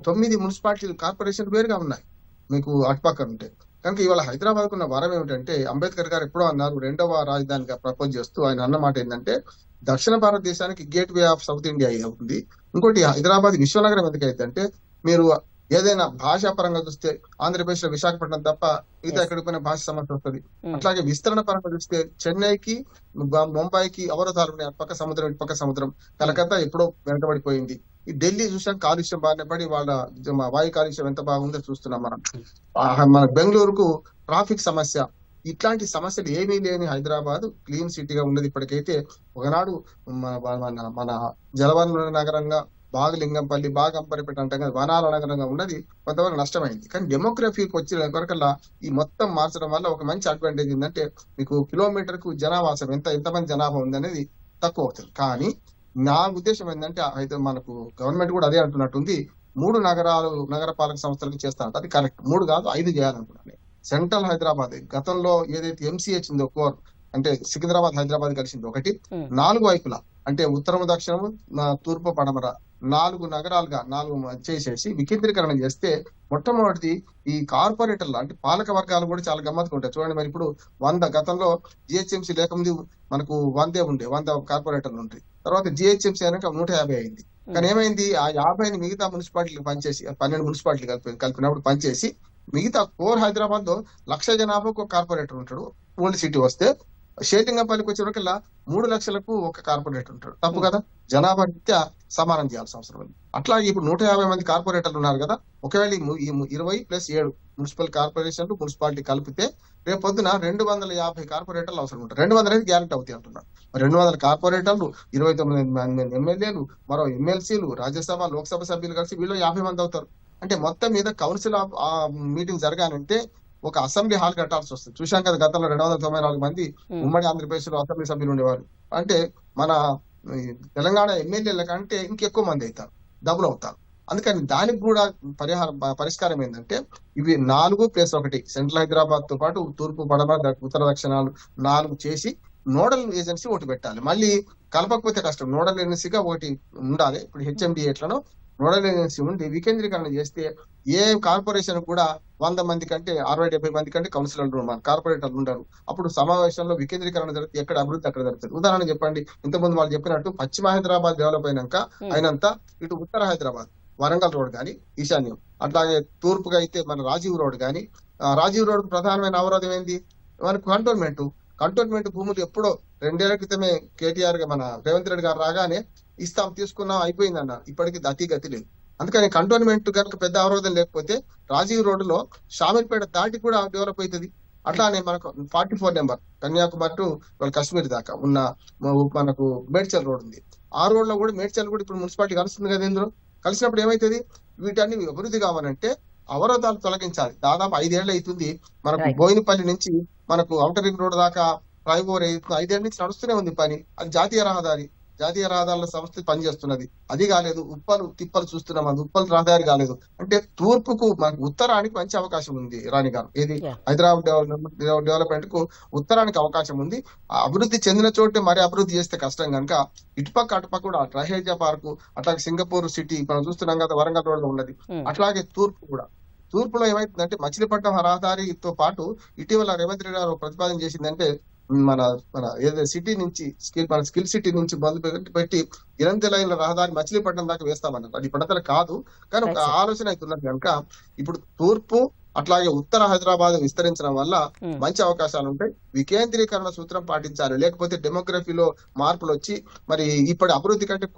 9 మున్సిపాలిటీ కార్పొరేషన్ వేరుగా ఉన్నాయి మీకు అటుపక్కన ఉంటే. కనుక ఇవాళ హైదరాబాద్ కున్న వరం ఏమిటంటే, అంబేద్కర్ గారు ఎప్పుడో అన్నారు, 2వ రాజధానిగా ప్రపోజ్ చేస్తూ ఆయన అన్నమాట ఏంటంటే, దక్షిణ భారతదేశానికి gate way of south India అవుతుంది. ఇంకోటి హైదరాబాద్ విశ్వనగరం ఎందుకైతే అంటే, మీరు ఏదైనా భాషా పరంగా చూస్తే ఆంధ్రప్రదేశ్ లో విశాఖపట్నం తప్ప మిగతా ఎక్కడికి పోయిన భాష సమస్య వస్తుంది. అట్లాగే విస్తరణ పరంగా చూస్తే చెన్నైకి, ముంబైకి అవరోధాలు ఉన్నాయి. అటుపక్క సముద్రం, ఇటుపక్క సముద్రం. కలకత్తా ఎప్పుడో వెనకబడిపోయింది. ఈ ఢిల్లీ చూసాం కాలుష్యం బారిన పడి వాళ్ళ వాయు కాలుష్యం ఎంత బాగుందో చూస్తున్నాం మనం. మన బెంగళూరుకు ట్రాఫిక్ సమస్య. ఇట్లాంటి సమస్యలు ఏమీ లేని హైదరాబాద్ క్లీన్ సిటీగా ఉన్నది. ఇప్పటికైతే ఒకనాడు మన జలవనరుల నగరంగా, బాగలింగంపల్లి, బాగంపరిపేట అంటే వనాల నగరంగా ఉన్నది కొంతవరకు నష్టమైంది. కానీ డెమోగ్రఫీకి వచ్చిన వరకల్లా ఈ మొత్తం మార్చడం వల్ల ఒక మంచి అడ్వాంటేజ్ ఏంటంటే, మీకు కిలోమీటర్ కు జనావాసం ఎంతమంది జనాభా ఉంది అనేది తక్కువ అవుతుంది. కానీ నా ఉద్దేశం ఏంటంటే, అయితే మనకు గవర్నమెంట్ కూడా అదే అంటున్నట్టుంది, 3 నగరపాలక సంస్థలకు చేస్తానంట. అది కరెక్ట్. 3 కాదు 5 చేయాలనుకున్నాను. సెంట్రల్ హైదరాబాద్ గతంలో ఏదైతే ఎంసీహెచ్ ఉందో, కోర్ అంటే సికింద్రాబాద్ హైదరాబాద్ కలిసింది ఒకటి, 4 వైపులా అంటే ఉత్తరము, దక్షిణము, తూర్పు, పడమర 4 నగరాలుగా 4 చేసేసి వికేంద్రీకరణ చేస్తే, మొట్టమొదటిది ఈ కార్పొరేటర్లు అంటే పాలక వర్గాలు కూడా చాలా గమ్మత్తుగా ఉంటాయి. చూడండి, మరి ఇప్పుడు 100, గతంలో జిహెచ్ఎంసీ లేకముందు మనకు 100 కార్పొరేటర్లు ఉంటాయి. తర్వాత జిహెచ్ఎంసీ అయినాక 150 అయింది. కానీ ఏమైంది, ఆ 50ని మిగతా మున్సిపాలిటీలకు పనిచేసి 12 మున్సిపాలిటీలు కలిపినప్పుడు పనిచేసి, మిగతా కోర్ హైదరాబాద్ లో 1,00,000 జనాభాకు ఒక కార్పొరేటర్ ఉంటాడు. ఓల్డ్ సిటీ వస్తే షేటింగంపల్లికి వచ్చేవరకల్లా 3 లక్షలకు ఒక కార్పొరేటర్ ఉంటాడు. తప్పు కదా? జనాభా రీత్యా సమానం చేయాల్సిన అవసరం ఉంది. అట్లా ఇప్పుడు 150 మంది కార్పొరేటర్లు ఉన్నారు కదా, ఒకవేళ ఈ 20+7 మున్సిపల్ కార్పొరేషన్లు, మున్సిపాలిటీ కలిపితే రేపు పొద్దున 250 కార్పొరేటర్లు అవసరం ఉంటారు. 200 అనేది గ్యారెంటీ అవుతాయి అంటున్నారు. 200 కార్పొరేటర్లు, 29 మంది ఎమ్మెల్యేలు, మరో ఎమ్మెల్సీలు, రాజ్యసభ, లోక్సభ సభ్యులు కలిసి వీళ్ళు 50 మంది అవుతారు. అంటే మొత్తం మీద కౌన్సిల్ మీటింగ్ జరగాలంటే ఒక అసెంబ్లీ హాల్ కట్టాల్సి వస్తుంది. చూశాం కదా, గతంలో 294 మంది ఉమ్మడి ఆంధ్రప్రదేశ్ లో అసెంబ్లీ సభ్యులు ఉండేవారు. అంటే మన తెలంగాణ ఎమ్మెల్యేల కంటే ఇంకెక్కువ మంది అవుతారు, డబుల్ అవుతారు. అందుకని దానికి కూడా పరిష్కారం ఏంటంటే, ఇవి 4+1 సెంట్రల్ హైదరాబాద్ తో పాటు తూర్పు, పడమర, ఉత్తర, దక్షిణాలు 4 చేసి నోడల్ ఏజెన్సీ ఒకటి పెట్టాలి. మళ్ళీ కలపకపోతే కష్టం. నోడల్ ఏజెన్సీగా ఒకటి ఉండాలి. ఇప్పుడు హెచ్ఎండి ఎట్లనో నోడల్ ఏజెన్సీ ఉండి వికేంద్రీకరణ చేస్తే ఏ కార్పొరేషన్ కూడా 100 మంది కంటే 60-70 మంది కంటే కౌన్సిలర్లు కార్పొరేటర్లు ఉండరు. అప్పుడు సమావేశంలో వికేంద్రీకరణ జరిగితే ఎక్కడ అభివృద్ధి అక్కడ జరుగుతుంది. ఉదాహరణ చెప్పండి, ఇంతకుముందు వాళ్ళు చెప్పినట్టు పశ్చిమ హైదరాబాద్ డెవలప్ అయినంత ఇటు ఉత్తర హైదరాబాద్, వరంగల్ రోడ్ కానీ, ఈశాన్యం, అట్లాగే తూర్పుగా అయితే మన రాజీవ్ రోడ్ కానీ, రాజీవ్ రోడ్ ప్రధానమైన అవరోధం ఏంది, మనకు కంటోన్మెంట్ భూములు ఎప్పుడో 2 ఏళ్ల క్రితమే కేటీఆర్ మన రేవంత్ రెడ్డి గారు రాగానే ఇస్తాం, తీసుకున్నాం, అయిపోయింది అన్నారు. ఇప్పటికీ గతి లేదు. అందుకని కంటోన్మెంట్ కనుక పెద్ద అవరోధం లేకపోతే రాజీవ్ రోడ్డులో షామీర్పేట దాటి కూడా డెవలప్ అవుతుంది. అట్లానే మనకు 44 నెంబర్ కన్యాకుమారి టు కాశ్మీర్ దాకా ఉన్న మనకు మేడ్చల్ రోడ్ ఉంది. ఆ రోడ్ లో కూడా మేడ్చల్ కూడా ఇప్పుడు మున్సిపాలిటీ కలుస్తుంది కదా. ఇందులో కలిసినప్పుడు ఏమైతుంది, వీటన్ని అభివృద్ధి కావాలంటే అవరోధాలు తొలగించాలి. దాదాపు 5 ఏళ్ళు అవుతుంది మనకు బోయినపల్లి నుంచి మనకు ఔటర్ రింగ్ రోడ్ దాకా ఫ్లైఓవర్ 5 ఏళ్ళ నుంచి నడుస్తూనే ఉంది పని. అది జాతీయ రహదారుల సంస్థ పనిచేస్తున్నది, అది కాలేదు. ఉప్పలు తిప్పలు చూస్తున్నాం, అది ఉప్పల్ రహదారి కాలేదు. అంటే తూర్పుకు మనకు ఉత్తరానికి మంచి అవకాశం ఉంది రాణి గారు. ఏది హైదరాబాద్ డెవలప్మెంట్ కు ఉత్తరానికి అవకాశం ఉంది. అభివృద్ధి చెందిన చోటే మరి అభివృద్ధి చేస్తే కష్టం కనుక ఇటుపక్క అటుపక్క కూడా ట్రహేజా పార్కు, అట్లాగే సింగపూర్ సిటీ మనం చూస్తున్నాం కదా, వరంగల్ రోడ్ లో ఉన్నది. అట్లాగే తూర్పులో ఏమైతుందంటే మచిలీపట్నం రహదారితో పాటు ఇటీవల రేవంత్ రెడ్డి గారు ప్రతిపాదన చేసిందంటే మన ఏదైతే సిటీ నుంచి స్కిల్ సిటీ నుంచి మొదలు పెట్టి 8 లైన్ల రహదారి మచిలీపట్నం దాకా వేస్తామన్నారు. అది పడతల కాదు కానీ ఒక ఆలోచన అవుతున్నది కనుక ఇప్పుడు తూర్పు అట్లాగే ఉత్తర హైదరాబాద్ విస్తరించడం వల్ల మంచి అవకాశాలు ఉంటాయి. వికేంద్రీకరణ సూత్రం పాటించాలి, లేకపోతే డెమోగ్రఫీలో మార్పులు వచ్చి మరి ఇప్పటి అభివృద్ధి కంటే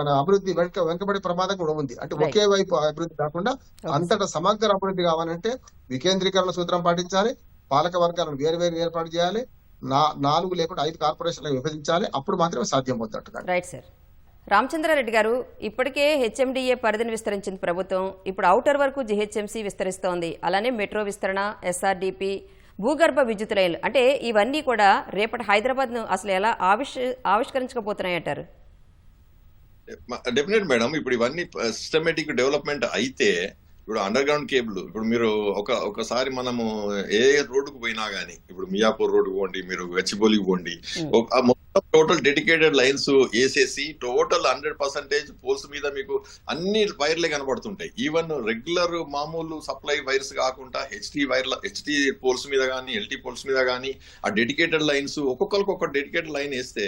మన అభివృద్ధి వెనుకబడే ప్రమాదం కూడా ఉంది. అంటే ఒకే వైపు అభివృద్ధి కాకుండా అంతటా సమగ్ర అభివృద్ధి కావాలంటే వికేంద్రీకరణ సూత్రం పాటించాలి, పాలక వర్గాలను వేరు ఏర్పాటు చేయాలి, 4 లేకుండా 5 కార్పొరేషన్లు విభజించాలి. అప్పుడు మాత్రమే సాధ్యం అవుతుంది. Right sir. రామచంద్రారెడ్డి గారు, ఇప్పటికే హెచ్ఎండిఏ పరిధిని విస్తరించింది ప్రభుత్వం. ఇప్పుడు ఔటర్ వరకు జిహెచ్ఎంసీ విస్తరిస్తోంది. అలానే మెట్రో విస్తరణ, ఎస్ఆర్డిపి, భూగర్భ విద్యుత్ రైలు, అంటే ఇవన్నీ కూడా రేపటి హైదరాబాద్ను అసలు ఎలా ఆవిష్కరించకపోతున్నాయంటారు? Definite madam. ఇప్పుడు ఇవన్నీ సిస్టమేటిక్ డెవలప్మెంట్ అయితే ఇప్పుడు అండర్ గ్రౌండ్ కేబుల్, ఇప్పుడు మీరు ఒకసారి మనము ఏ రోడ్డుకు పోయినా గానీ, ఇప్పుడు మియాపూర్ రోడ్డు పోండి, మీరు గచ్చిబౌలికి పోండి, మొత్తం టోటల్ డెడికేటెడ్ లైన్స్ వేసేసి టోటల్ 100% పోల్స్ మీద మీకు అన్ని వైర్లే కనబడుతుంటాయి. ఈవెన్ రెగ్యులర్ మామూలు సప్లై వైర్స్ కాకుండా హెచ్టీ పోల్స్ మీద కానీ, ఎల్టీ పోల్స్ మీద కానీ ఆ డెడికేటెడ్ లైన్స్ ఒక్కొక్కరికి ఒక డెడికేటెడ్ లైన్ వేస్తే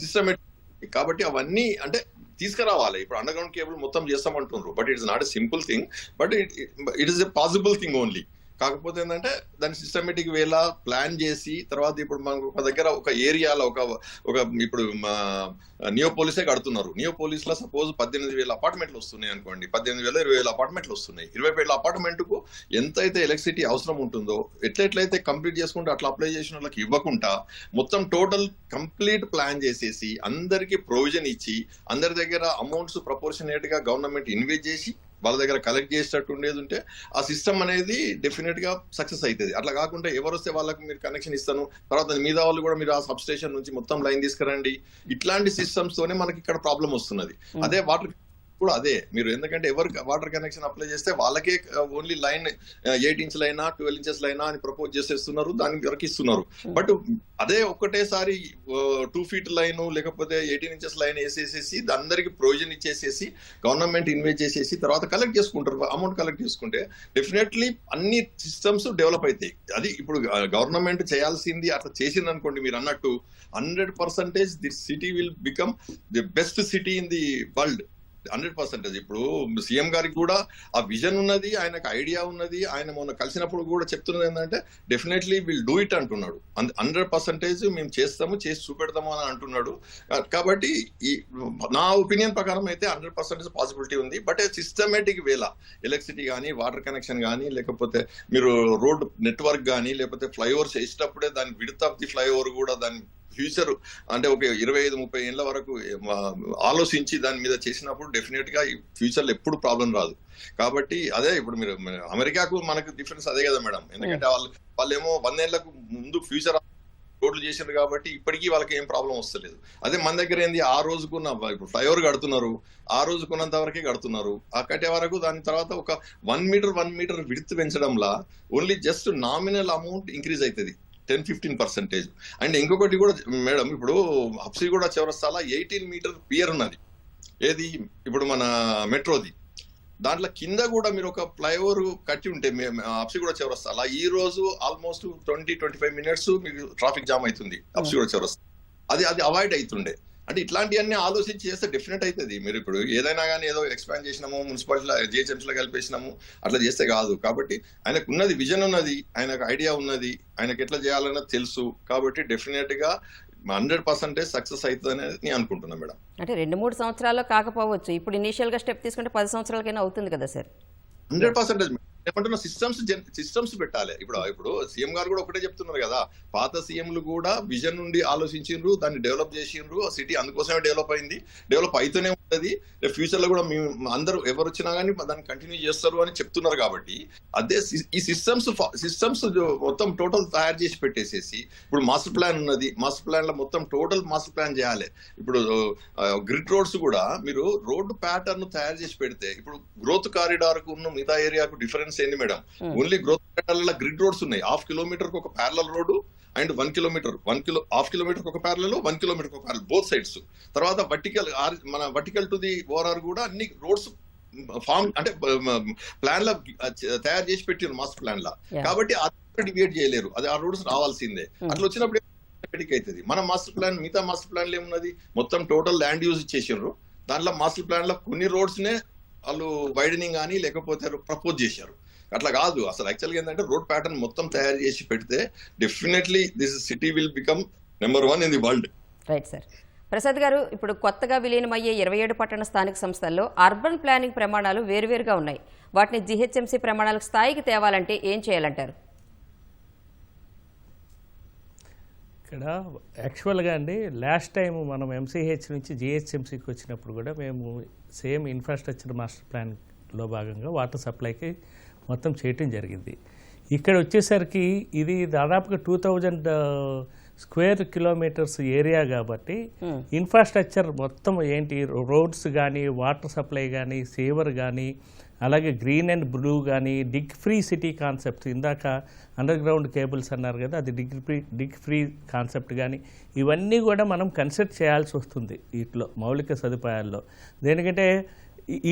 సిస్టమేటిక్. కాబట్టి అవన్నీ అంటే తీసుకురావాలి. ఇప్పుడు అండర్ గ్రౌండ్ కేబుల్ మొత్తం చేస్తామంటున్నారు, but it's not a simple thing, but it is a possible thing only. కాకపోతే ఏంటంటే దాన్ని సిస్టమేటిక్ వేలా ప్లాన్ చేసి తర్వాత ఇప్పుడు మనకు ఒక దగ్గర ఒక ఏరియాలో ఒక ఇప్పుడు నియోపోలిసే కడుతున్నారు. నియోపోలిస్ లో సపోజ్ 18,000 అపార్ట్మెంట్లు వస్తున్నాయి అనుకోండి, 18,000 20,000 అపార్ట్మెంట్లు వస్తున్నాయి. 20,000 అపార్ట్మెంట్ కు ఎంతైతే ఎలక్ట్రిసిటీ అవసరం ఉంటుందో ఎట్లయితే కంప్లీట్ చేసుకుంటే అట్లా అప్లై చేసిన వాళ్ళకి ఇవ్వకుండా మొత్తం టోటల్ కంప్లీట్ ప్లాన్ చేసేసి అందరికి ప్రొవిజన్ ఇచ్చి అందరి దగ్గర అమౌంట్స్ ప్రపోర్షనేట్ గా గవర్నమెంట్ ఇన్వెస్ట్ చేసి వాళ్ళ దగ్గర కలెక్ట్ చేసేటట్టు ఉండేది ఉంటే ఆ సిస్టమ్ అనేది డెఫినెట్ గా సక్సెస్ అవుతుంది. అట్లా కాకుండా ఎవరు వస్తే వాళ్ళకి మీరు కనెక్షన్ ఇస్తాను, తర్వాత మీద వాళ్ళు కూడా మీరు ఆ సబ్ స్టేషన్ నుంచి మొత్తం లైన్ తీసుకురండి, ఇట్లాంటి సిస్టమ్స్ తోనే మనకి ఇక్కడ ప్రాబ్లం వస్తున్నది. అదే వాటర్ కూడా అదే, మీరు ఎందుకంటే ఎవరు వాటర్ కనెక్షన్ అప్లై చేస్తే వాళ్ళకే ఓన్లీ లైన్ 8 ఇంచ్ లైనా 12 ఇంచెస్ లైనా అని ప్రపోజ్ చేసేస్తున్నారు, దానికి వరకు ఇస్తున్నారు. బట్ అదే ఒక్కటేసారి 2 ఫీట్ లైన్ లేకపోతే 18 ఇంచెస్ లైన్ వేసేసేసి అందరికి ప్రొవిజన్ ఇచ్చేసేసి గవర్నమెంట్ ఇన్వెస్ట్ చేసేసి తర్వాత కలెక్ట్ చేసుకుంటారు, అమౌంట్ కలెక్ట్ చేసుకుంటే డెఫినెట్లీ అన్ని సిస్టమ్స్ డెవలప్ అవుతాయి. అది ఇప్పుడు గవర్నమెంట్ చేయాల్సింది అట్లా చేసింది అనుకోండి, మీరు అన్నట్టు 100% this city will become the best city in the world. 100%. ఇప్పుడు సీఎం గారికి కూడా ఆ విజన్ ఉన్నది, ఆయనకు ఐడియా ఉన్నది. ఆయన మొన్న కలిసినప్పుడు కూడా చెప్తున్నది ఏంటంటే డెఫినెట్లీ విల్ డూ ఇట్ అంటున్నాడు. 100% మేము చేసి చూపెడతాము అని అంటున్నాడు. కాబట్టి నా ఒపీనియన్ ప్రకారం అయితే 100% పాసిబిలిటీ ఉంది. బట్ సిస్టమేటిక్ వేలా ఎలక్ట్రిసిటీ కానీ, వాటర్ కనెక్షన్ కానీ, లేకపోతే మీరు రోడ్ నెట్వర్క్ కానీ, లేకపోతే ఫ్లైఓవర్స్ వేసేటప్పుడే దాని విడ్త్ ఆఫ్ ది ఫ్లైఓవర్ కూడా దాని ఫ్యూచర్ అంటే ఒక 25-30 ఏళ్ల వరకు ఆలోచించి దాని మీద చేసినప్పుడు డెఫినెట్ గా ఈ ఫ్యూచర్ లో ఎప్పుడు ప్రాబ్లం రాదు. కాబట్టి అదే ఇప్పుడు మీరు అమెరికాకు మనకు డిఫరెన్స్ అదే కదా మేడం. ఎందుకంటే వాళ్ళేమో 100 ఏళ్లకు ముందు ఫ్యూచర్ రోడ్లు చేశారు కాబట్టి ఇప్పటికీ వాళ్ళకి ఏం ప్రాబ్లం వస్తలేదు. అదే మన దగ్గర ఏంది, ఆ రోజుకున్న ఇప్పుడు ఫ్లైఓవర్ కడుతున్నారు, ఆ రోజుకున్నంత వరకే కడుతున్నారు. ఆ కట్టే వరకు దాని తర్వాత ఒక 1 మీటర్ విడ్త్ పెంచడంలా only just nominal amount increase అవుతుంది 10-15%. అండ్ ఇంకొకటి కూడా మేడం, ఇప్పుడు హబ్సిగూడ చౌరస్తాలో 18 మీటర్ పియర్ ఉన్నది. ఏది ఇప్పుడు మన మెట్రోది, దాంట్లో కింద కూడా మీరు ఒక ఫ్లైఓవర్ కట్టి ఉంటే హబ్సిగూడ చౌరస్తాలో ఈ రోజు ఆల్మోస్ట్ 20-25 మినిట్స్ మీకు ట్రాఫిక్ జామ్ అవుతుంది హబ్సిగూడ చౌరస్తా. అది అవాయిడ్ అవుతుండే. అంటే ఇట్లాంటివన్నీ ఆలోచించి చేస్తే డెఫినెట్ అవుతుంది. మీరు ఇప్పుడు ఏదైనా కానీ ఏదో ఎక్స్పాండ్ చేసినాము, మున్సిపాలిటీలో జిహెచ్ఎంసీలో కలిపేసినాము, అట్లా చేస్తే కాదు. కాబట్టి ఆయనకు ఉన్నది విజన్ ఉన్నది, ఆయనకు ఐడియా ఉన్నది, ఆయనకు ఎట్లా చేయాలన్నది తెలుసు. కాబట్టి డెఫినెట్ గా 100% సక్సెస్ అవుతుంది అనేది నేను అనుకుంటున్నాను మేడం. అంటే 2-3 సంవత్సరాల్లో కాకపోవచ్చు, ఇప్పుడు ఇనీషియల్గా స్టెప్ తీసుకుంటే 10 సంవత్సరాలకైనా అవుతుంది కదా సార్. 100% ఏమంటున్నా సిస్టమ్స్ పెట్టాలి. ఇప్పుడు సీఎం గారు కూడా ఒకటే చెప్తున్నారు కదా, పాత సీఎంలు కూడా విజన్ నుండి ఆలోచించిండ్రు, దాన్ని డెవలప్ చేసిండ్రు, ఆ సిటీ అందుకోసమే డెవలప్ అయింది, డెవలప్ అవుతూనే ఉంటుంది, ఫ్యూచర్ లో కూడా అందరూ ఎవరు వచ్చినా కానీ దాన్ని కంటిన్యూ చేస్తారు అని చెప్తున్నారు. కాబట్టి అదే ఈ సిస్టమ్స్ మొత్తం టోటల్ తయారు చేసి పెట్టేసేసి, ఇప్పుడు మాస్టర్ ప్లాన్ ఉన్నది, మాస్టర్ ప్లాన్ లో మొత్తం టోటల్ మాస్టర్ ప్లాన్ చేయాలి. ఇప్పుడు గ్రిడ్ రోడ్స్ కూడా మీరు రోడ్డు ప్యాటర్న్ తయారు చేసి పెడితే, ఇప్పుడు గ్రోత్ కారిడార్ కు ఉన్న మిగతా ఏరియాకు డిఫరెన్స్ ఏంది madam? Only growth corridor grid roads ఉన్నాయి. 1/2 కిలోమీటర్ ఒక parallel road and 1 kilometre 1/2 kilometre ఒక ప్యారలల్, 1 కిలోమీటర్ ఒక ప్యారలల్, బోత్ సైడ్స్. తర్వాత వర్టికల్ టు ది ఓఆర్ఆర్ కూడా అన్ని రోడ్స్ ఫామ్ అంటే ప్లాన్ లా తయారు చేసి పెట్టారు మాస్టర్ ప్లాన్ లా. కాబట్టి డివేట్ చేయలేరు, అది ఆ రోడ్స్ రావాల్సిందే. అట్లా వచ్చినప్పుడు అవుతుంది. మన మాస్టర్ ప్లాన్ మిగతా మాస్టర్ ప్లాన్ లో ఏమున్నది, మొత్తం టోటల్ ల్యాండ్ యూజ్ ఇచ్చేసారు. దాంట్లో మాస్టర్ ప్లాన్ లో కొన్ని రోడ్స్ నే వాళ్ళు వైడనింగ్ కానీ లేకపోతే ప్రపోజ్ చేశారు. అట్లా కాదు. అసలు యాక్చువల్గా ఏంటంటే రోడ్ ప్యాటర్న్ మొత్తం తయారు చేసి పెడితే definitely this city will become number 1 in the world. Right sir. Prasad గారు, ఇప్పుడు కొత్తగా విలీనమయ్యే 27 పట్టణ స్థానిక సంస్థల్లో అర్బన్ ప్లానింగ్ ప్రమాణాలు వేరువేరుగా ఉన్నాయి. వాటిని జిహెచ్ఎంసీ ప్రమాణాలకు స్థాయికి తేవాలంటే ఏం చేయాలంటారు? ఇక్కడ యాక్చువల్గా అండి, లాస్ట్ టైం మనం ఎంసీహెచ్ నుంచి జిహెచ్ఎంసీకి వచ్చినప్పుడు కూడా మేము సేమ్ ఇన్ఫ్రాస్ట్రక్చర్ మాస్టర్ ప్లాన్లో భాగంగా వాటర్ సప్లైకి మొత్తం చేయటం జరిగింది. ఇక్కడ వచ్చేసరికి ఇది దాదాపుగా 2000 స్క్వేర్ కిలోమీటర్స్ ఏరియా కాబట్టి ఇన్ఫ్రాస్ట్రక్చర్ మొత్తం ఏంటి, రోడ్స్ కానీ, వాటర్ సప్లై కానీ, సేవర్ కానీ, అలాగే గ్రీన్ అండ్ బ్లూ కానీ, డిగ్ ఫ్రీ సిటీ కాన్సెప్ట్, ఇందాక అండర్ గ్రౌండ్ కేబుల్స్ అన్నారు కదా, అది డిగ్ ఫ్రీ కాన్సెప్ట్ కానీ, ఇవన్నీ కూడా మనం కన్సిడర్ చేయాల్సి వస్తుంది వీటిలో మౌలిక సదుపాయాల్లో. దేనికంటే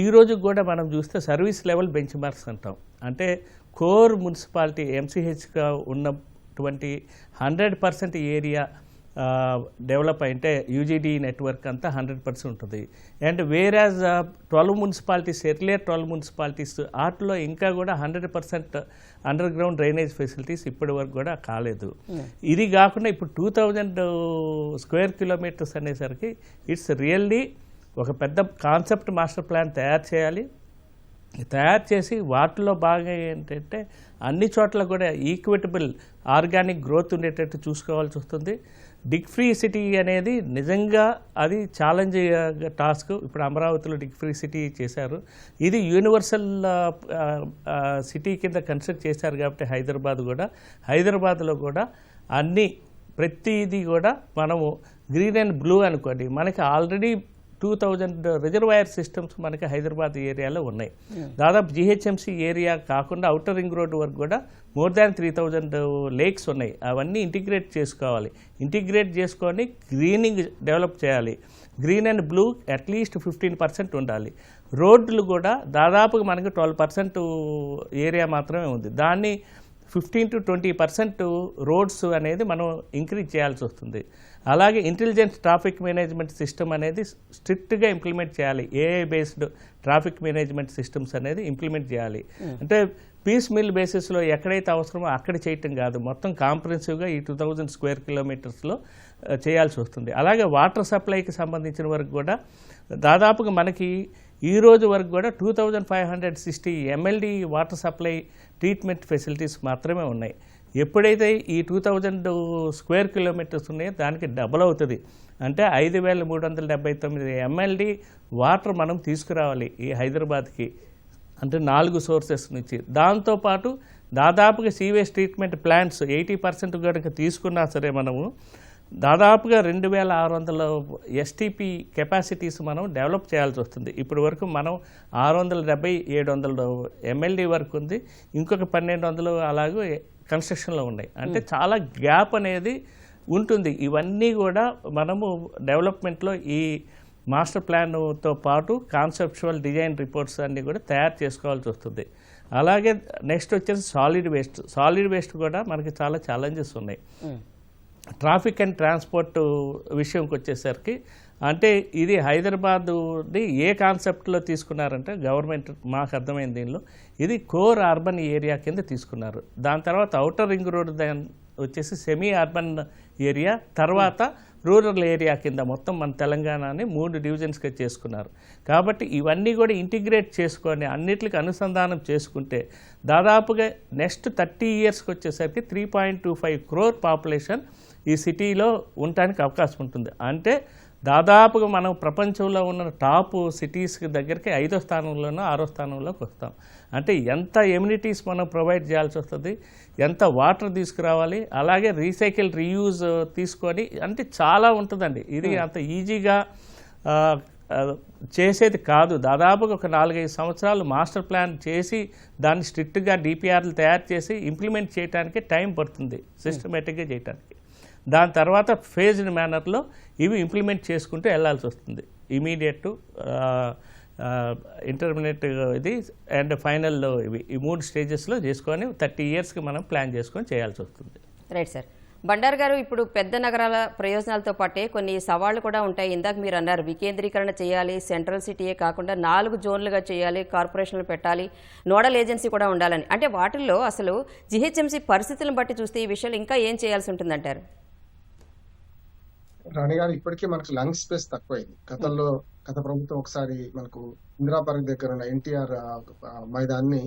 ఈరోజు కూడా మనం చూస్తే సర్వీస్ లెవెల్ బెంచ్ మార్క్స్ అంటాం. అంటే కోర్ మున్సిపాలిటీ ఎంసీహెచ్గా ఉన్నటువంటి 100% ఏరియా డెవలప్ అంటే యూజీడీ నెట్వర్క్ అంతా 100% ఉంటుంది. అండ్ వేరాజ్ 12 మున్సిపాలిటీస్, ఎర్లియర్ 12 మున్సిపాలిటీస్ వాటిలో ఇంకా కూడా 100% అండర్ గ్రౌండ్ డ్రైనేజ్ ఫెసిలిటీస్ ఇప్పటి వరకు కూడా కాలేదు. ఇది కాకుండా ఇప్పుడు 2000 స్క్వేర్ కిలోమీటర్స్ అనేసరికి ఇట్స్ రియల్లీ ఒక పెద్ద కాన్సెప్ట్ మాస్టర్ ప్లాన్ తయారు చేయాలి. తయారు చేసి వాటిలో బాగా ఏంటంటే అన్ని చోట్ల కూడా ఈక్విటబుల్ ఆర్గానిక్ గ్రోత్ ఉండేటట్టు చూసుకోవాల్సి వస్తుంది. డిగ్ ఫ్రీ సిటీ అనేది నిజంగా అది ఛాలెంజ్ టాస్క్. ఇప్పుడు అమరావతిలో డిగ్ ఫ్రీ సిటీ చేశారు, ఇది యూనివర్సల్ సిటీ కింద కన్సిడర్ చేశారు. కాబట్టి హైదరాబాద్లో కూడా ప్రతిదీ కూడా మనము గ్రీన్ అండ్ బ్లూ అనుకోండి, మనకి ఆల్రెడీ 2000 రిజర్వాయర్ సిస్టమ్స్ మనకి హైదరాబాద్ ఏరియాలో ఉన్నాయి. దాదాపు జిహెచ్ఎంసీ ఏరియా కాకుండా అవుటర్ రింగ్ రోడ్ వరకు కూడా మోర్ దాన్ 3000 లేక్స్ ఉన్నాయి. అవన్నీ ఇంటిగ్రేట్ చేసుకోవాలి. ఇంటిగ్రేట్ చేసుకొని గ్రీనింగ్ డెవలప్ చేయాలి. గ్రీన్ అండ్ బ్లూ అట్లీస్ట్ 15% ఉండాలి. రోడ్లు కూడా దాదాపుగా మనకి 12% ఏరియా మాత్రమే ఉంది. దాన్ని 15 to 20% రోడ్స్ అనేది మనం ఇంక్రీజ్ చేయాల్సి వస్తుంది. అలాగే ఇంటెలిజెంట్ ట్రాఫిక్ మేనేజ్మెంట్ సిస్టమ్ అనేది స్ట్రిక్ట్గా ఇంప్లిమెంట్ చేయాలి. AI based traffic management systems అనేది ఇంప్లిమెంట్ చేయాలి. అంటే పీస్ మిల్ బేసిస్లో ఎక్కడైతే అవసరమో అక్కడ చేయటం కాదు, మొత్తం కాంప్రహెన్సివ్గా ఈ 2000 స్క్వేర్ కిలోమీటర్స్లో చేయాల్సి వస్తుంది. అలాగే వాటర్ సప్లైకి సంబంధించిన వరకు కూడా దాదాపుగా మనకి ఈ రోజు వరకు కూడా 2560 MLD water supply treatment facilities మాత్రమే ఉన్నాయి. ఎప్పుడైతే ఈ 2000 స్క్వేర్ కిలోమీటర్స్ ఉన్నాయో దానికి డబుల్ అవుతుంది. అంటే 5379 MLD వాటర్ మనం తీసుకురావాలి ఈ హైదరాబాద్కి, అంటే 4 సోర్సెస్ నుంచి. దాంతోపాటు దాదాపుగా సీవేజ్ ట్రీట్మెంట్ ప్లాంట్స్ 80% కనుక తీసుకున్నా సరే మనము దాదాపుగా 2600 STP కెపాసిటీస్ మనం డెవలప్ చేయాల్సి వస్తుంది. ఇప్పటి వరకు మనం 670-700 MLD వరకు ఉంది, ఇంకొక 1200 అలాగే కన్స్ట్రక్షన్లో ఉన్నాయి. అంటే చాలా గ్యాప్ అనేది ఉంటుంది. ఇవన్నీ కూడా మనము డెవలప్మెంట్లో ఈ మాస్టర్ ప్లాన్తో పాటు కాన్సెప్చువల్ డిజైన్ రిపోర్ట్స్ అన్నీ కూడా తయారు చేసుకోవాల్సి వస్తుంది. అలాగే నెక్స్ట్ వచ్చేసి సాలిడ్ వేస్ట్ కూడా మనకి చాలా ఛాలెంజెస్ ఉన్నాయి. ట్రాఫిక్ అండ్ ట్రాన్స్పోర్ట్ విషయంకి వచ్చేసరికి అంటే ఇది హైదరాబాద్ని ఏ కాన్సెప్ట్లో తీసుకున్నారంటే గవర్నమెంట్ మాకు అర్థమైంది దీనిలో ఇది కోర్ అర్బన్ ఏరియా కింద తీసుకున్నారు. దాని తర్వాత అవుటర్ రింగ్ రోడ్ వచ్చేసి సెమీ అర్బన్ ఏరియా, తర్వాత రూరల్ ఏరియా కింద మొత్తం మన తెలంగాణని 3 డివిజన్స్గా చేసుకున్నారు. కాబట్టి ఇవన్నీ కూడా ఇంటిగ్రేట్ చేసుకొని అన్నిటికి అనుసంధానం చేసుకుంటే దాదాపుగా నెక్స్ట్ 30 ఇయర్స్కి వచ్చేసరికి 3.25 crore పాపులేషన్ ఈ సిటీలో ఉండటానికి అవకాశం ఉంటుంది. అంటే దాదాపుగా మనం ప్రపంచంలో ఉన్న టాప్ సిటీస్కి దగ్గరికి 5వ స్థానంలోనో 6వ స్థానంలోకి వస్తాం. అంటే ఎంత ఎమ్యూనిటీస్ మనం ప్రొవైడ్ చేయాల్సి వస్తుంది, ఎంత వాటర్ తీసుకురావాలి, అలాగే రీసైకిల్ రీయూజ్ తీసుకొని, అంటే చాలా ఉంటుందండి. ఇది అంత ఈజీగా చేసేది కాదు. దాదాపుగా ఒక 4-5 సంవత్సరాలు మాస్టర్ ప్లాన్ చేసి దాన్ని స్ట్రిక్ట్గా డిపిఆర్లు తయారు చేసి ఇంప్లిమెంట్ చేయడానికి టైం పడుతుంది, సిస్టమేటిక్గా చేయడానికి. దాని తర్వాత ఫేజ్డ్ మేనర్లో ఇవి ఇంప్లిమెంట్ చేసుకుంటూ వెళ్లాల్సి వస్తుంది. ఇమీడియట్, ఇంటర్మీడియట్ ఇది అండ్ ఫైనల్లో ఇవి ఈ 3 స్టేజెస్లో చేసుకొని 30 ఇయర్స్కి మనం ప్లాన్ చేసుకొని చేయాల్సి వస్తుంది. Right sir. బండారు గారు, ఇప్పుడు పెద్ద నగరాల ప్రయోజనాలతో పాటే కొన్ని సవాళ్లు కూడా ఉంటాయి. ఇందాక మీరు అన్నారు వికేంద్రీకరణ చేయాలి, సెంట్రల్ సిటీయే కాకుండా 4 జోన్లుగా చేయాలి, కార్పొరేషన్లు పెట్టాలి, నోడల్ ఏజెన్సీ కూడా ఉండాలని. అంటే వాటిల్లో అసలు జిహెచ్ఎంసీ పరిస్థితులను బట్టి చూస్తే ఈ విషయాలు ఇంకా ఏం చేయాల్సి ఉంటుందంటారు? రాణి గారు, ఇప్పటికే మనకు లంగ్ స్పేస్ తక్కువైంది. గత ప్రభుత్వం ఒకసారి మనకు ఇందిరా పార్క్ దగ్గర ఉన్న ఎన్టీఆర్ మైదాన్ని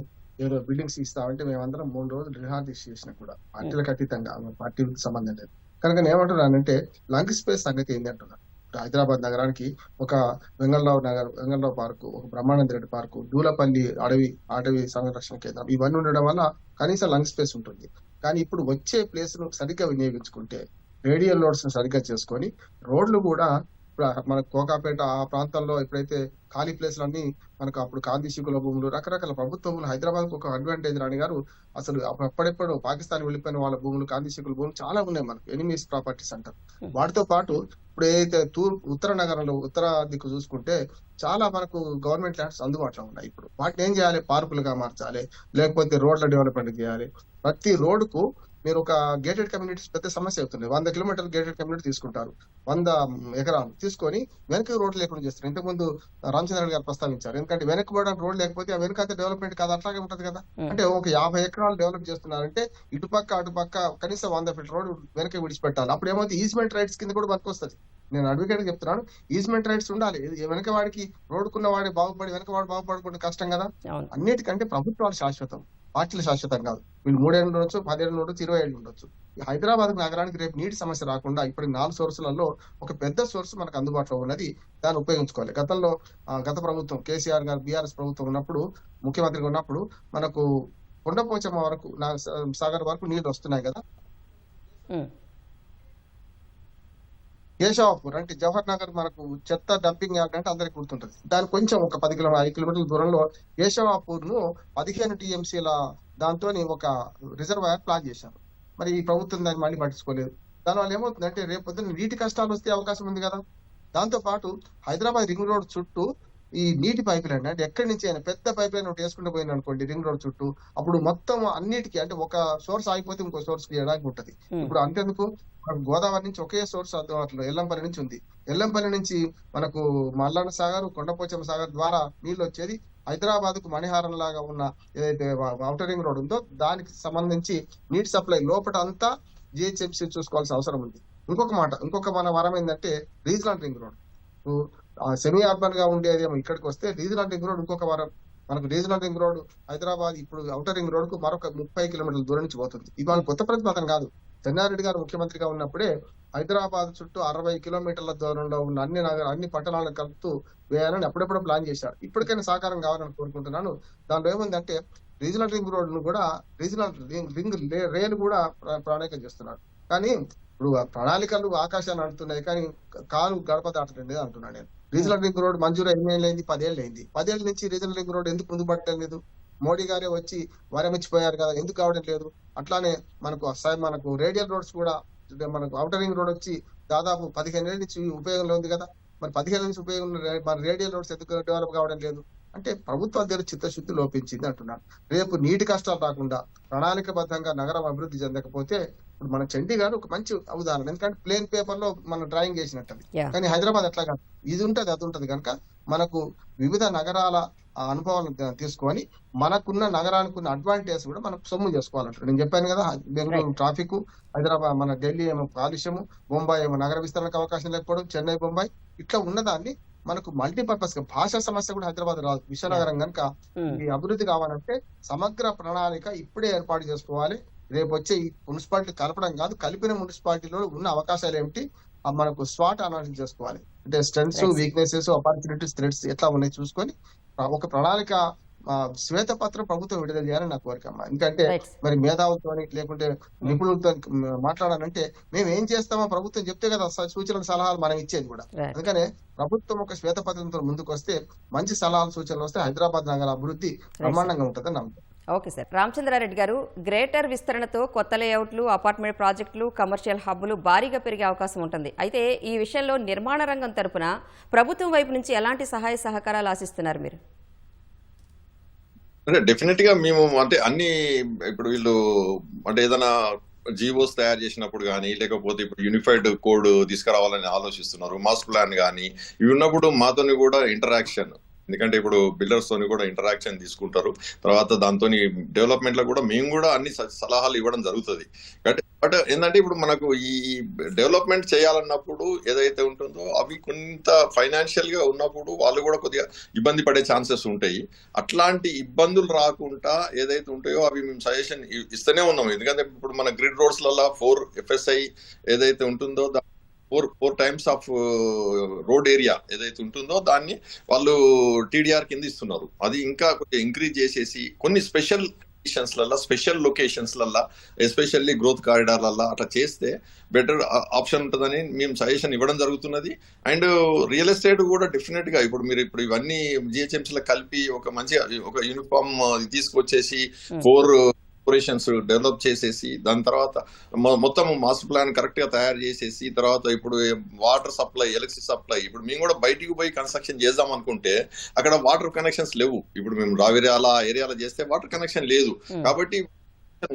ఏదో బిల్డింగ్స్ ఇస్తామంటే మేమందరం 3 రోజులు రిహార్ట్ చేసినా కూడా పార్టీలకు అతీతంగా, పార్టీలకు సంబంధం లేదు. కనుక నేను ఏమంటున్నానంటే లంగ్ స్పేస్ సంగతి ఏంటి అంటున్నా. హైదరాబాద్ నగరానికి ఒక వెంగళరావు పార్కు, ఒక బ్రహ్మానంద రెడ్డి పార్కు, దూలపల్లి అడవి సంరక్షణ కేంద్రం, ఇవన్నీ ఉండడం వల్ల కనీసం లంగ్ స్పేస్ ఉంటుంది. కానీ ఇప్పుడు వచ్చే ప్లేస్ ను సరిగ్గా వినియోగించుకుంటే, రేడియల్ రోడ్స్ ను సరిగ్గా చేసుకొని, రోడ్లు కూడా మన కోకాపేట ఆ ప్రాంతంలో ఎప్పుడైతే ఖాళీ ప్లేస్లు అన్ని మనకు అప్పుడు కాంతిశికుల భూములు, రకరకాల ప్రభుత్వ భూములు, హైదరాబాద్ ఒక అడ్వాంటేజ్ రాణి గారు, అసలు అప్పుడెప్పుడు పాకిస్తాన్ వెళ్ళిపోయిన వాళ్ళ భూములు, కాంతిశికుల భూములు చాలా ఉన్నాయి మనకు, ఎనిమీస్ ప్రాపర్టీస్ అంటారు. వాటితో పాటు ఇప్పుడు ఏదైతే ఉత్తర నగరంలో ఉత్తర దిక్కు చూసుకుంటే చాలా మనకు గవర్నమెంట్ ల్యాండ్స్ అందుబాటులో ఉన్నాయి. ఇప్పుడు వాటిని ఏం చేయాలి? పార్కులుగా మార్చాలి, లేకపోతే రోడ్ల డెవలప్మెంట్ చేయాలి. ప్రతి రోడ్డుకు మీరు ఒక గేటెడ్ కమ్యూనిటీస్ పెద్ద సమస్య అవుతుంది. 100 కిలోమీటర్లు గేటెడ్ కమ్యూనిటీ తీసుకుంటారు, 100 ఎకరాలు తీసుకొని వెనక రోడ్లు లేకుండా చేస్తారు. ఇంతకుముందు రామచంద్ర గారు ప్రస్తావించారు. ఎందుకంటే వెనక్కి పోవడానికి రోడ్ లేకపోతే ఆ వెనక డెవలప్మెంట్ కాదు, అట్లాగే ఉంటది కదా. అంటే ఒక 50 ఎకరాలు డెవలప్ చేస్తున్నారంటే ఇటుపక్క అటుపక్క కనీసం 100 ఫీట్ రోడ్ వెనక విడిచిపెట్టాలి. అప్పుడు ఏమైతే ఈజ్మెంట్ రైట్స్ కింద కూడా మనకు వస్తుంది. నేను అడ్వకేట్ చెప్తున్నాను, ఈజ్మెంట్ రైట్స్ ఉండాలి. వెనక వాడికి రోడ్డుకున్న వాడి బాగుపడి వెనక వాడు బాగుపడకుండా కష్టం కదా. అన్నిటికంటే ప్రభుత్వాలు శాశ్వతం, పార్టీలు శాశ్వతం కాదు. వీళ్ళు 3 ఏళ్ళు ఉండొచ్చు, 10 ఏళ్ళు ఉండొచ్చు, 20 ఏళ్ళు ఉండొచ్చు. హైదరాబాద్ నగరానికి రేపు నీటి సమస్య రాకుండా ఇప్పుడు 4 సోర్సులలో ఒక పెద్ద సోర్స్ మనకు అందుబాటులో ఉన్నది, దాన్ని ఉపయోగించుకోవాలి. గత ప్రభుత్వం కేసీఆర్ గారు బీఆర్ఎస్ ప్రభుత్వం ఉన్నప్పుడు, ముఖ్యమంత్రిగా ఉన్నప్పుడు మనకు కొండపోచమ్మ వరకు సాగర్ వరకు నీళ్లు వస్తున్నాయి కదా. కేశవాపూర్ అంటే జవహర్ నగర్ మనకు చెత్త డంపింగ్ యార్డ్ అంటే అందరికి గుర్తుంటది. దాని కొంచెం ఒక 5 కిలోమీటర్ల దూరంలో కేశవాపూర్ ను 15 టీఎంసీల దాంతో ఒక రిజర్వాయర్ ప్లాన్ చేశారు. మరి ఈ ప్రభుత్వం దాన్ని మళ్ళీ పట్టించుకోలేదు. దానివల్ల ఏమవుతుందంటే రేపు పొద్దున్న నీటి కష్టాలు వస్తే అవకాశం ఉంది కదా. దాంతో పాటు హైదరాబాద్ రింగ్ రోడ్ చుట్టూ ఈ నీటి పైప్ లైన్ అంటే ఎక్కడి నుంచి అయినా పెద్ద పైప్ లైన్ ఒకటి వేసుకుంటూ పోయింది అనుకోండి రింగ్ రోడ్ చుట్టూ, అప్పుడు మొత్తం అన్నిటికీ అంటే ఒక సోర్స్ ఆగిపోతే ఇంకో సోర్స్ చేయడానికి ఉంటది. ఇప్పుడు అంతేందుకు గోదావరి నుంచి ఒకే సోర్స్ అందుబాటులో ఎల్లంపల్లి నుంచి ఉంది. ఎల్లంపల్లి నుంచి మనకు మల్లన్న సాగర్, కొండపోచమ్మ సాగర్ ద్వారా నీళ్లు వచ్చేది హైదరాబాద్ కు మణిహారం లాగా ఉన్న ఏదైతే ఔటర్ రింగ్ రోడ్ ఉందో దానికి సంబంధించి నీటి సప్లై లోపల అంతా జిహెచ్ఎంసీ చూసుకోవాల్సిన అవసరం ఉంది. ఇంకొక మన వరం ఏంటంటే regional ring road. Semi urban గా ఉండేదేమో ఇక్కడికి వస్తే రీజనల్ రింగ్ రోడ్ ఇంకొక వరం. మనకు రీజనల్ రింగ్ రోడ్ హైదరాబాద్ ఇప్పుడు ఔటర్ రింగ్ రోడ్ కు మరొక 30 కిలోమీటర్ల దూరం నుంచి పోతుంది. ఇది మన కొత్త ప్రతిపాదన కాదు. చెన్నారెడ్డి గారు ముఖ్యమంత్రిగా ఉన్నప్పుడే హైదరాబాద్ చుట్టూ 60 కిలోమీటర్ల దూరంలో ఉన్న అన్ని పట్టణాలను కలుపుతూ వేయాలని అప్పుడెప్పుడు ప్లాన్ చేశారు. ఇప్పటికైనా సహకారం కావాలని కోరుకుంటున్నాను. దానిలో ఏముందంటే రీజనల్ రింగ్ రోడ్ ను కూడా రీజనల్ రింగ్ రేలు కూడా ప్రణాళిక చేస్తున్నారు. కానీ ఇప్పుడు ప్రణాళికలు ఆకాశాన్ని అంటున్నాయి కానీ కాలు గడప దాటండి అంటున్నాను నేను. రీజనల్ రింగ్ రోడ్ మంజూరు 8 ఏళ్ళు అయింది, 10 ఏళ్ళు అయింది. 10 ఏళ్ళ నుంచి రీజనల్ రింగ్ రోడ్ ఎందుకు ముందు పట్టడం లేదు? మోడీ గారే వచ్చి వరమిచ్చిపోయారు కదా, ఎందుకు కావడం లేదు? అట్లానే మనకు రేడియల్ రోడ్స్ కూడా మనకు ఔటర్ రింగ్ రోడ్ వచ్చి దాదాపు 15 ఏళ్ళ నుంచి ఉపయోగంలో ఉంది కదా. మరి 15 ఏళ్ళ నుంచి ఉపయోగం మన రేడియల్ రోడ్స్ ఎందుకు డెవలప్ కావడం లేదు? అంటే ప్రభుత్వాల దగ్గర చిత్తశుద్ధి లోపించింది అంటున్నాను. రేపు నీటి కష్టాలు రాకుండా ప్రణాళికబద్ధంగా నగరం అభివృద్ధి చెందకపోతే ఇప్పుడు మన చండీగఢ్ ఒక మంచి ఉదాహరణ, ఎందుకంటే ప్లేన్ పేపర్ లో మనం డ్రాయింగ్ చేసినట్టు. Yeah. కానీ హైదరాబాద్ అట్లా కాదు, ఇది ఉంటది అది ఉంటది కనుక మనకు వివిధ నగరాల అనుభవాలను తీసుకొని మనకున్న నగరానికి ఉన్న అడ్వాంటేజ్ కూడా మనం సొమ్ము చేసుకోవాలంటారు. నేను చెప్పాను కదా, బెంగళూరు ట్రాఫిక్, హైదరాబాద్ మన ఢిల్లీ ఏమో కాలుష్యము, బొంబాయి ఏమో నగర విస్తరణకు అవకాశం లేకపోవడం, చెన్నై బొంబాయి ఇట్లా ఉన్నదాన్ని మనకు మల్టీపర్పస్ గా భాషా సమస్య కూడా హైదరాబాద్ రాదు, విశ్వనగరం కనుక ఈ అభివృద్ధి కావాలంటే సమగ్ర ప్రణాళిక ఇప్పుడే ఏర్పాటు చేసుకోవాలి. రేపు వచ్చే ఈ మున్సిపాలిటీ కలపడం కాదు, కలిపిన మున్సిపాలిటీలో ఉన్న అవకాశాలు ఏమిటి మనకు స్వాట్ అనాలిసిస్ చేసుకోవాలి. అంటే స్ట్రెంగ్స్, వీక్నెసెస్, ఆపర్చునిటీస్, థ్రెట్స్ ఎట్లా ఉన్నాయి చూసుకొని ఒక ప్రణాళిక శ్వేతపత్రం ప్రభుత్వం విడుదల చేయాలని నా కోరిక అమ్మా. ఎందుకంటే మరి మేధావులతో లేకుంటే నిపుణులతో మాట్లాడాలంటే మేము ఏం చేస్తామో ప్రభుత్వం చెప్తే కదా సూచనలు సలహాలు మనం ఇచ్చేది కూడా. అందుకనే ప్రభుత్వం ఒక శ్వేతపత్రంతో ముందుకు వస్తే మంచి సలహాలు సూచనలు వస్తే హైదరాబాద్ నగర అభివృద్ధి బ్రహ్మాండంగా ఉంటుందని నమ్ముతాం. Okay sir. రామచంద్రారెడ్డి గారు, గ్రేటర్ విస్తరణతో కొత్త లేఅవుట్లు, అపార్ట్మెంట్ ప్రాజెక్టులు, కమర్షియల్ హబ్బులు భారీగా పెరిగే అవకాశం ఉంటుంది. అయితే ఈ విషయంలో నిర్మాణ రంగం తరపున ప్రభుత్వం వైపు నుంచి ఎలాంటి సహాయ సహకారాలు ఆశిస్తున్నారు మీరు? అంటే డెఫినెట్ గా మేము అంటే అన్ని ఇప్పుడు వీళ్ళు అంటే ఏదైనా జీవోస్ తయారు చేసినప్పుడు కానీ లేకపోతే ఇప్పుడు యూనిఫైడ్ కోడ్ తీసుకురావాలని ఆలోచిస్తున్నారు, మాస్టర్ ప్లాన్ కానీ ఇవి ఉన్నప్పుడు మాతోని కూడా ఇంటరాక్షన్, ఎందుకంటే ఇప్పుడు బిల్డర్స్ తోని కూడా ఇంటరాక్షన్ తీసుకుంటారు. తర్వాత దాంతో డెవలప్మెంట్ లో కూడా మేము కూడా అన్ని సలహాలు ఇవ్వడం జరుగుతుంది. బట్ ఏంటంటే ఇప్పుడు మనకు ఈ డెవలప్మెంట్ చేయాలన్నప్పుడు ఏదైతే ఉంటుందో అవి కొంత ఫైనాన్షియల్ గా ఉన్నప్పుడు వాళ్ళు కూడా కొద్దిగా ఇబ్బంది పడే ఛాన్సెస్ ఉంటాయి. అట్లాంటి ఇబ్బందులు రాకుండా ఏదైతే ఉంటాయో అవి మేము సజెషన్ ఇస్తూనే ఉన్నాము. ఎందుకంటే ఇప్పుడు మన గ్రిడ్ రోడ్స్ లలో 4 FSI ఏదైతే ఉంటుందో four times of road area ఏదైతే ఉంటుందో దాన్ని వాళ్ళు TDR కింద ఇస్తున్నారు. అది ఇంకా కొంచెం ఇంక్రీజ్ చేసేసి కొన్ని స్పెషల్ లొకేషన్స్ లల్లా ఎస్పెషల్లీ గ్రోత్ కారిడార్లల్లా అట్లా చేస్తే బెటర్ ఆప్షన్ ఉంటుందని మేము సజెషన్ ఇవ్వడం జరుగుతున్నది. అండ్ రియల్ ఎస్టేట్ కూడా డెఫినెట్ గా ఇప్పుడు ఇవన్నీ GHMC లో కలిపి ఒక మంచి ఒక యూనిఫామ్ తీసుకొచ్చేసి 4 కార్పొరేషన్స్ డెవలప్ చేసేసి దాని తర్వాత మొత్తం మాస్టర్ ప్లాన్ కరెక్ట్ గా తయారు చేసేసి తర్వాత ఇప్పుడు వాటర్ సప్లై, ఎలక్ట్రిసిటీ సప్లై, ఇప్పుడు మేము కూడా బయటికి పోయి కన్స్ట్రక్షన్ చేద్దాం అనుకుంటే అక్కడ వాటర్ కనెక్షన్స్ లేవు. ఇప్పుడు మేము రావిర్యాల ఏరియాలో చేస్తే వాటర్ కనెక్షన్ లేదు కాబట్టి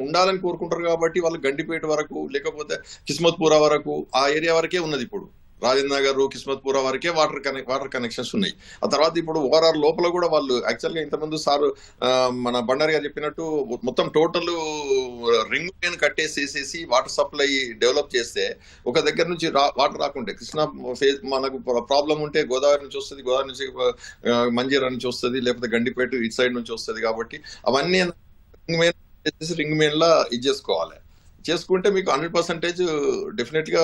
ఉండాలని కోరుకుంటారు. కాబట్టి వాళ్ళు గండిపేట వరకు లేకపోతే కిస్మత్పురా వరకు ఆ ఏరియా వరకే ఉన్నది. ఇప్పుడు రాజేంద్ర నగర్, కిస్మత్పురా వరకే వాటర్ కనెక్షన్స్ ఉన్నాయి. ఆ తర్వాత ఇప్పుడు ఓఆర్ఆర్ లోపల కూడా వాళ్ళు యాక్చువల్ గా ఇంతకుముందు సార్ మన బండారి గారు చెప్పినట్టు మొత్తం టోటల్ రింగ్ మెయిన్ కట్టేసేసి వాటర్ సప్లై డెవలప్ చేస్తే ఒక దగ్గర నుంచి వాటర్ రాకుంటే కృష్ణా ఫేజ్ మనకు ప్రాబ్లం ఉంటే గోదావరి నుంచి వస్తుంది, గోదావరి నుంచి మంజీరా నుంచి వస్తుంది, లేకపోతే గండిపేట ఇటు సైడ్ నుంచి వస్తుంది. కాబట్టి అవన్నీ రింగ్ మెయిన్ లా ఇది చేసుకుంటే మీకు 100% డెఫినెట్ గా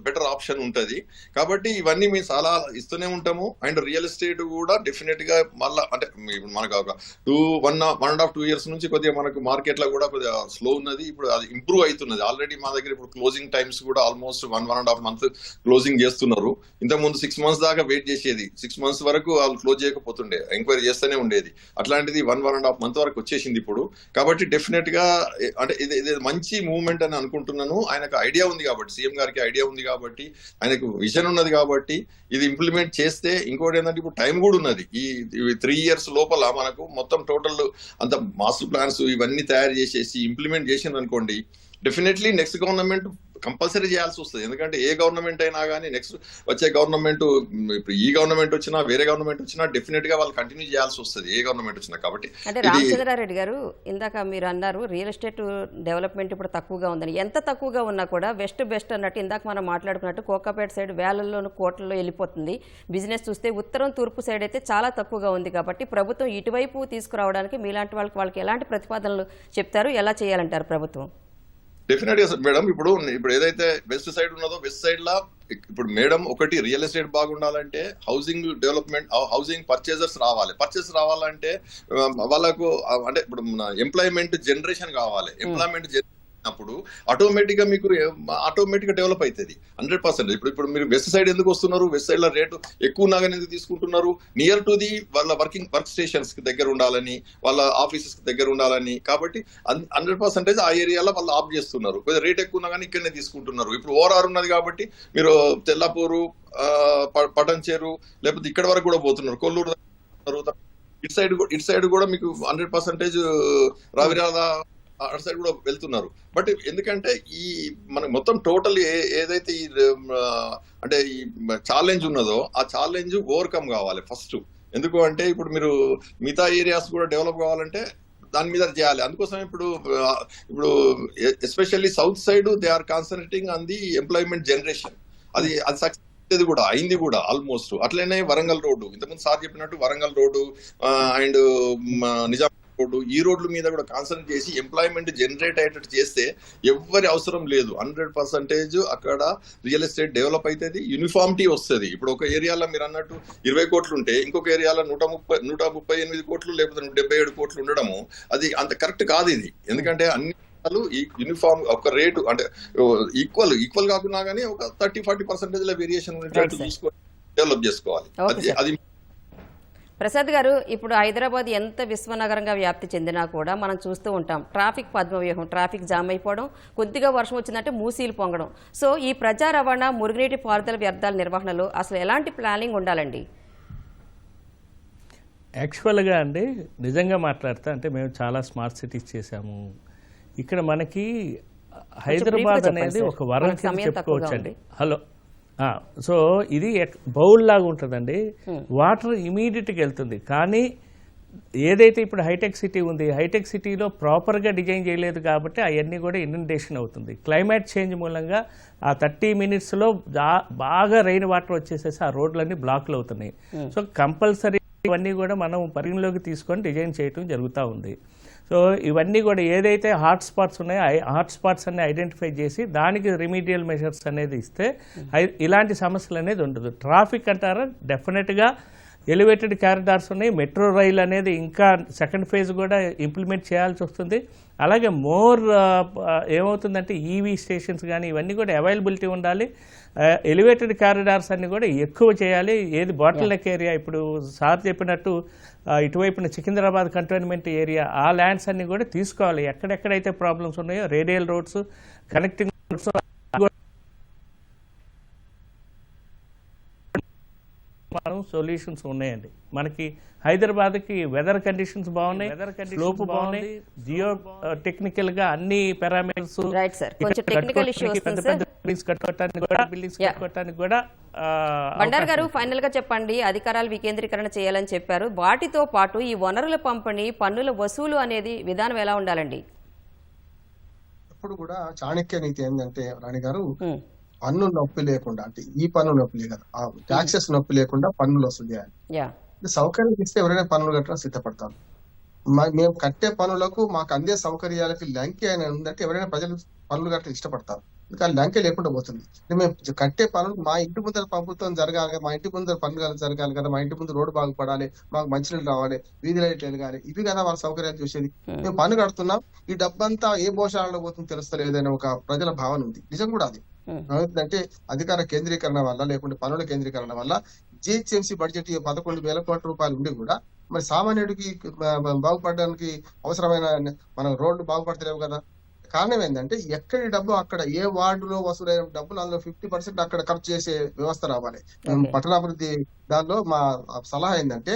బెటర్ ఆప్షన్ ఉంటది. కాబట్టి ఇవన్నీ మేము చాలా ఇస్తూనే ఉంటాము. అండ్ రియల్ ఎస్టేట్ కూడా డెఫినెట్ గా మళ్ళా అంటే మనకు ఒక 1.5-2 years నుంచి కొద్దిగా మనకు మార్కెట్ లో కూడా కొద్దిగా స్లో ఉన్నది. ఇప్పుడు అది ఇంప్రూవ్ అవుతున్నది. ఆల్రెడీ మా దగ్గర ఇప్పుడు క్లోజింగ్ టైమ్స్ కూడా ఆల్మోస్ట్ 1.5 months క్లోజింగ్ చేస్తున్నారు. ఇంతకుముందు 6 months దాకా వెయిట్ చేసేది, 6 months వరకు వాళ్ళు క్లోజ్ చేయకపోతుండే, ఎంక్వైరీ చేస్తూనే ఉండేది. అట్లాంటిది 1.5 months వరకు వచ్చేసింది ఇప్పుడు. కాబట్టి డెఫినెట్ గా అంటే ఇది మంచి మూవ్మెంట్ అని అనుకుంటున్నాను. ఆయనకు ఐడియా ఉంది కాబట్టి, సీఎం గారికి ఐడియా ఉంది కాబట్టి, ఆయనకు విజన్ ఉన్నది కాబట్టి ఇది ఇంప్లిమెంట్ చేస్తే ఇంకోటి ఏంటంటే ఇప్పుడు టైం కూడా ఉన్నది. ఈ 3 years లోపల మనకు మొత్తం టోటల్ అంత మాస్టర్ ప్లాన్స్ ఇవన్నీ తయారు చేసేసి ఇంప్లిమెంట్ చేసింది అనుకోండి, డెఫినెట్లీ నెక్స్ట్ గవర్నమెంట్ కంపల్సరీ చేయాల్సి వస్తుంది. ఎందుకంటే ఏ గవర్నమెంట్ అయినా కానీ నెక్స్ట్ వచ్చే గవర్నమెంట్, ఇప్పుడు ఈ గవర్నమెంట్ వచ్చినా వేరే గవర్నమెంట్ వచ్చినా డెఫినెట్ గా వాళ్ళు కంటిన్యూ చేయాల్సి వస్తుంది ఏ గవర్నమెంట్ వచ్చినా. కాబట్టి అంటే రామచంద్రారెడ్డి గారు ఇందాక మీరు అన్నారు రియల్ ఎస్టేట్ డెవలప్మెంట్ ఇప్పుడు తక్కువగా ఉందని. ఎంత తక్కువగా ఉన్నా కూడా బెస్ట్ అన్నట్టు ఇందాక మనం మాట్లాడుకున్నట్టు కోకాపేట సైడ్ వేలల్లోనూ కోట్లలో వెళ్ళిపోతుంది బిజినెస్ చూస్తే. ఉత్తరం తూర్పు సైడ్ అయితే చాలా తక్కువగా ఉంది. కాబట్టి ప్రభుత్వం ఇటువైపు తీసుకురావడానికి మీలాంటి వాళ్ళకి ఎలాంటి ప్రతిపాదనలు చెప్తారు, ఎలా చేయాలంటారు ప్రభుత్వం? డెఫినెట్ గా మేడం, ఇప్పుడు ఏదైతే వెస్ట్ సైడ్ ఉన్నదో వెస్ట్ సైడ్ లా ఇప్పుడు మేడం ఒకటి రియల్ ఎస్టేట్ బాగుండాలంటే హౌసింగ్ డెవలప్మెంట్, హౌసింగ్ పర్చేజర్స్ రావాలంటే వాళ్ళకు అంటే ఇప్పుడు ఎంప్లాయ్మెంట్ జనరేషన్ కావాలి. ఎంప్లాయ్మెంట్ అప్పుడు ఆటోమేటిక్ గా డెవలప్ అవుతుంది 100%. ఇప్పుడు మీరు వెస్ట్ సైడ్ ఎందుకు వస్తున్నారు, వెస్ట్ సైడ్ లో రేటు ఎక్కువ ఉన్నాగానే ఎందుకు తీసుకుంటున్నారు? నియర్ టు ది వాళ్ళ వర్క్ స్టేషన్స్ కి దగ్గర ఉండాలని, వాళ్ళ ఆఫీసెస్ కి దగ్గర ఉండాలని. కాబట్టి 100% ఆ ఏరియాలో వాళ్ళు ఆప్ చేస్తున్నారు. కొద్దిగా రేట్ ఎక్కువ ఉన్నా కానీ ఇక్కడనే తీసుకుంటున్నారు. ఇప్పుడు ఓఆర్ఆర్ ఉన్నది కాబట్టి మీరు తెల్లాపూరు, పటంచేరు లేకపోతే ఇక్కడ వరకు కూడా పోతున్నారు, కొల్లూరు. ఇటు సైడ్ కూడా మీకు 100% రావిరాల అటు సైడ్ కూడా వెళ్తున్నారు. బట్ ఎందుకంటే ఈ మన మొత్తం టోటల్ ఏదైతే ఈ అంటే ఈ ఛాలెంజ్ ఉన్నదో ఆ ఛాలెంజ్ ఓవర్కమ్ కావాలి ఫస్ట్. ఎందుకు అంటే ఇప్పుడు మీరు మిగతా ఏరియాస్ కూడా డెవలప్ కావాలంటే దాని మీద చేయాలి. అందుకోసం ఇప్పుడు especially south side they are concentrating on the employment generation. అది సక్సెస్ కూడా అయింది కూడా ఆల్మోస్ట్. అట్లనే వరంగల్ రోడ్డు, ఇంతకుముందు సార్ చెప్పినట్టు Warangal road and Nizam road, ఈ రోడ్ల మీద కూడా కాన్సన్ట్రేట్ చేసి ఎంప్లాయ్మెంట్ జనరేట్ అయ్యేటట్టు చేస్తే ఎవ్వరి అవసరం లేదు. 100% అక్కడ రియల్ ఎస్టేట్ డెవలప్ అవుతుంది, యూనిఫామిటీ వస్తుంది. ఇప్పుడు ఒక ఏరియాలో మీరు అన్నట్టు 20 కోట్లు ఉంటే ఇంకొక ఏరియాలో 138 కోట్లు లేకపోతే 177 కోట్లు ఉండడము అది అంత కరెక్ట్ కాదు ఇది. ఎందుకంటే అన్ని ఈ యూనిఫామ్ ఒక రేటు అంటే ఈక్వల్ కాకుండా కానీ ఒక 30-40% వేరియేషన్ ఉండేటట్టు చూసుకొని డెవలప్ చేసుకోవాలి. అది ప్రసాద్ గారు, ఇప్పుడు హైదరాబాద్ ఎంత విశ్వనగరంగా వ్యాప్తి చెందినా కూడా మనం చూస్తూ ఉంటాం ట్రాఫిక్ పద్మవ్యూహం, ట్రాఫిక్ జామ్ అయిపోవడం, కొద్దిగా వర్షం వచ్చిందంటే మూసీలు పొంగడం. సో ఈ ప్రజా రవాణా, మురుగునీటి పారుదల వ్యర్థాల నిర్వహణలో అసలు ఎలాంటి ప్లానింగ్ ఉండాలండి? యాక్చువల్గా అండి నిజంగా మాట్లాడితే అంటే మేము చాలా స్మార్ట్ సిటీస్ చేశాము. ఇక్కడ మనకి హైదరాబాద్ అనేది ఒక వరం చెప్పుకోవచ్చు అండి. హలో, సో ఇది బౌల్ లాగా ఉంటుందండి. వాటర్ ఇమీడియట్గా వెళ్తుంది. కానీ ఏదైతే ఇప్పుడు హైటెక్ సిటీ ఉంది, హైటెక్ సిటీలో ప్రాపర్గా డిజైన్ చేయలేదు కాబట్టి అవన్నీ కూడా ఇనండేషన్ అవుతుంది. క్లైమేట్ చేంజ్ మూలంగా ఆ 30 minutesలో బాగా రెయిన్ వాటర్ వచ్చేసేసి ఆ రోడ్లన్నీ బ్లాక్లు అవుతున్నాయి. సో కంపల్సరీ ఇవన్నీ కూడా మనం పరిగణలోకి తీసుకొని డిజైన్ చేయడం జరుగుతూ ఉంది. సో ఇవన్నీ కూడా ఏదైతే హాట్ స్పాట్స్ ఉన్నాయో హాట్ స్పాట్స్ అన్ని ఐడెంటిఫై చేసి దానికి రెమీడియల్ మెజర్స్ అనేది ఇస్తే ఇలాంటి సమస్యలు అనేది ఉండదు. ట్రాఫిక్ అంటారా, డెఫినెట్గా ఎలివేటెడ్ క్యారిడార్స్ ఉన్నాయి. మెట్రో రైల్ అనేది ఇంకా సెకండ్ ఫేజ్ కూడా ఇంప్లిమెంట్ చేయాల్సి వస్తుంది. అలాగే మోర్ ఏమవుతుందంటే ఈవీ స్టేషన్స్ కానీ ఇవన్నీ కూడా అవైలబిలిటీ ఉండాలి. ఎలివేటెడ్ క్యారిడార్స్ అన్ని కూడా ఎక్కువ చేయాలి. ఏది బాటిల్ నెక్ ఏరియా, ఇప్పుడు సార్ చెప్పినట్టు ఇటువైపున సికింద్రాబాద్ కంటోన్మెంట్ ఏరియా, ఆ ల్యాండ్స్ అన్ని కూడా తీసుకోవాలి. ఎక్కడెక్కడైతే ప్రాబ్లమ్స్ ఉన్నాయో radial roads, connecting roads solutions ఉన్నాయండి. మనకి హైదరాబాద్కి వెదర్ కండిషన్స్ బాగున్నాయి, స్లోప్ బాగున్నాయి, జియో టెక్నికల్ గా అన్ని పారామీటర్స్, బిల్డింగ్స్ కట్టుకోవటానికి కూడా. బండారు గారు, ఫైనల్ గా చెప్పండి, అధికారాలు వికేంద్రీకరణ చేయాలని చెప్పారు. వాటితో పాటు ఈ వనరుల పంపిణీ, పన్నుల వసూలు అనేది విధానం ఎలా ఉండాలండి? ఇప్పుడు కూడా చాణక్య నీతి ఏంటంటే రాణి గారు, పన్ను నొప్పి లేకుండా, అంటే ఈ పన్ను నొప్పి లేదు కదా, ట్యాక్సెస్ నొప్పి లేకుండా పన్నులు వసూలు చేయాలి. సౌకర్యం ఇస్తే ఎవరైనా పన్నులు కట్టడం సిద్ధపడతారు. మేము కట్టే పన్నులకు మాకు అందే సౌకర్యాలకి లంకె అని ఉందంటే ఎవరైనా ప్రజలు పన్నులు కట్టడం ఇష్టపడతారు. కానీ లంకె లేకుండా పోతుంది. మేము కట్టే పనులు మా ఇంటి ముందర ప్రభుత్వం జరగాలి, మా ఇంటి ముందర పనులు జరగాలి కదా, మా ఇంటి ముందు రోడ్డు బాగుపడాలి, మాకు మంచినీళ్ళు రావాలి, వీధి లైట్లు వెలగాలి, ఇవి కదా వాళ్ళ సౌకర్యాలు చూసేది. మేము పన్ను కడుతున్నాం, ఈ డబ్బంతా ఏ భోషాలలో పోతుందో తెలుస్తలేదనే ఒక ప్రజల భావన ఉంది. నిజం కూడా అది. అంటే అధికార కేంద్రీకరణ వల్ల, లేకుంటే పన్నుల కేంద్రీకరణ వల్ల జిహెచ్ఎంసీ బడ్జెట్ 11,000 కోట్ల రూపాయలు ఉండి కూడా మరి సామాన్యుడికి బాగుపడడానికి అవసరమైన మన రోడ్లు బాగుపడతలేవు కదా. కారణం ఏంటంటే ఎక్కడి డబ్బు అక్కడ, ఏ వార్డులో వసూలైన డబ్బులు అందులో 50% అక్కడ ఖర్చు చేసే వ్యవస్థ రావాలి. పట్టణాభివృద్ధి దానిలో మా సలహా ఏంటంటే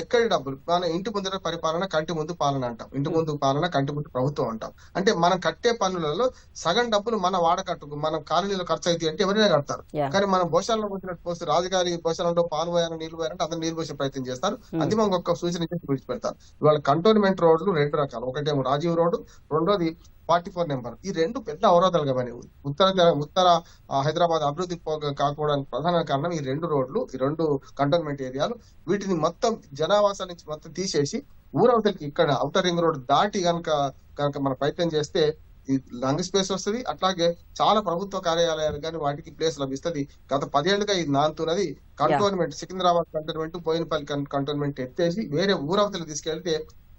ఎక్కడి డబ్బులు, మన ఇంటి ముందర పరిపాలన, కంటి ముందు పాలన అంటాం. ఇంటి ముందు పాలన, కంటి ముందు ప్రభుత్వం అంటాం. అంటే మనం కట్టే పన్నులలో సగం డబ్బులు మన వాడకట్టుకు, మనం కాలనీలో ఖర్చు అవుతాయి అంటే ఎవరైనా కడతారు. కానీ మనం భోషాలలో పోసినట్టు పోస్తే, రాజుగారి భోషాలలో పాలు పోయారని నీళ్లు పోయారంటే అందరూ నీరు పోసే ప్రయత్నం చేస్తారు. అది మనకు ఒక సూచన విడిచిపెడతారు. ఇవాళ కంటోన్మెంట్ రోడ్లు 2 రకాలు. ఒకటేమో రాజీవ్ రోడ్డు, రెండోది 44 నెంబర్. ఈ 2 పెద్ద అవరోధాలుగా పని. ఉత్తర హైదరాబాద్ అభివృద్ధి కాకపోవడానికి ప్రధాన కారణం ఈ 2 రోడ్లు, ఈ 2 కంటోన్మెంట్ ఏరియాలు. వీటిని మొత్తం జనావాసాల నుంచి మొత్తం తీసేసి ఊరవతలకి ఇక్కడ ఔటర్ రింగ్ రోడ్ దాటి కనుక మన ప్రయత్నం చేస్తే ఈ లంగ్ స్పేస్ వస్తుంది. అట్లాగే చాలా ప్రభుత్వ కార్యాలయాలు కానీ వాటికి ప్లేస్ లభిస్తుంది. గత 10 ఏళ్లుగా ఇది నానుతున్నది. Cantonment, Secunderabad cantonment, Bowenpally cantonment ఎత్తేసి వేరే ఊరవతలు తీసుకెళ్తే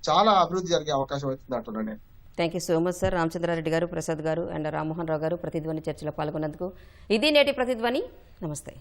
చాలా అభివృద్ధి జరిగే అవకాశం అవుతుంది అంటున్నాను నేను. Thank you so much sir. Ramachandra Reddy గారు, ప్రసాద్ గారు అండ్ రామ్మోహన్ రావు గారు ప్రతిధ్వని చర్చలో పాల్గొన్నందుకు. ఇది నేటి ప్రతిధ్వని. నమస్తే.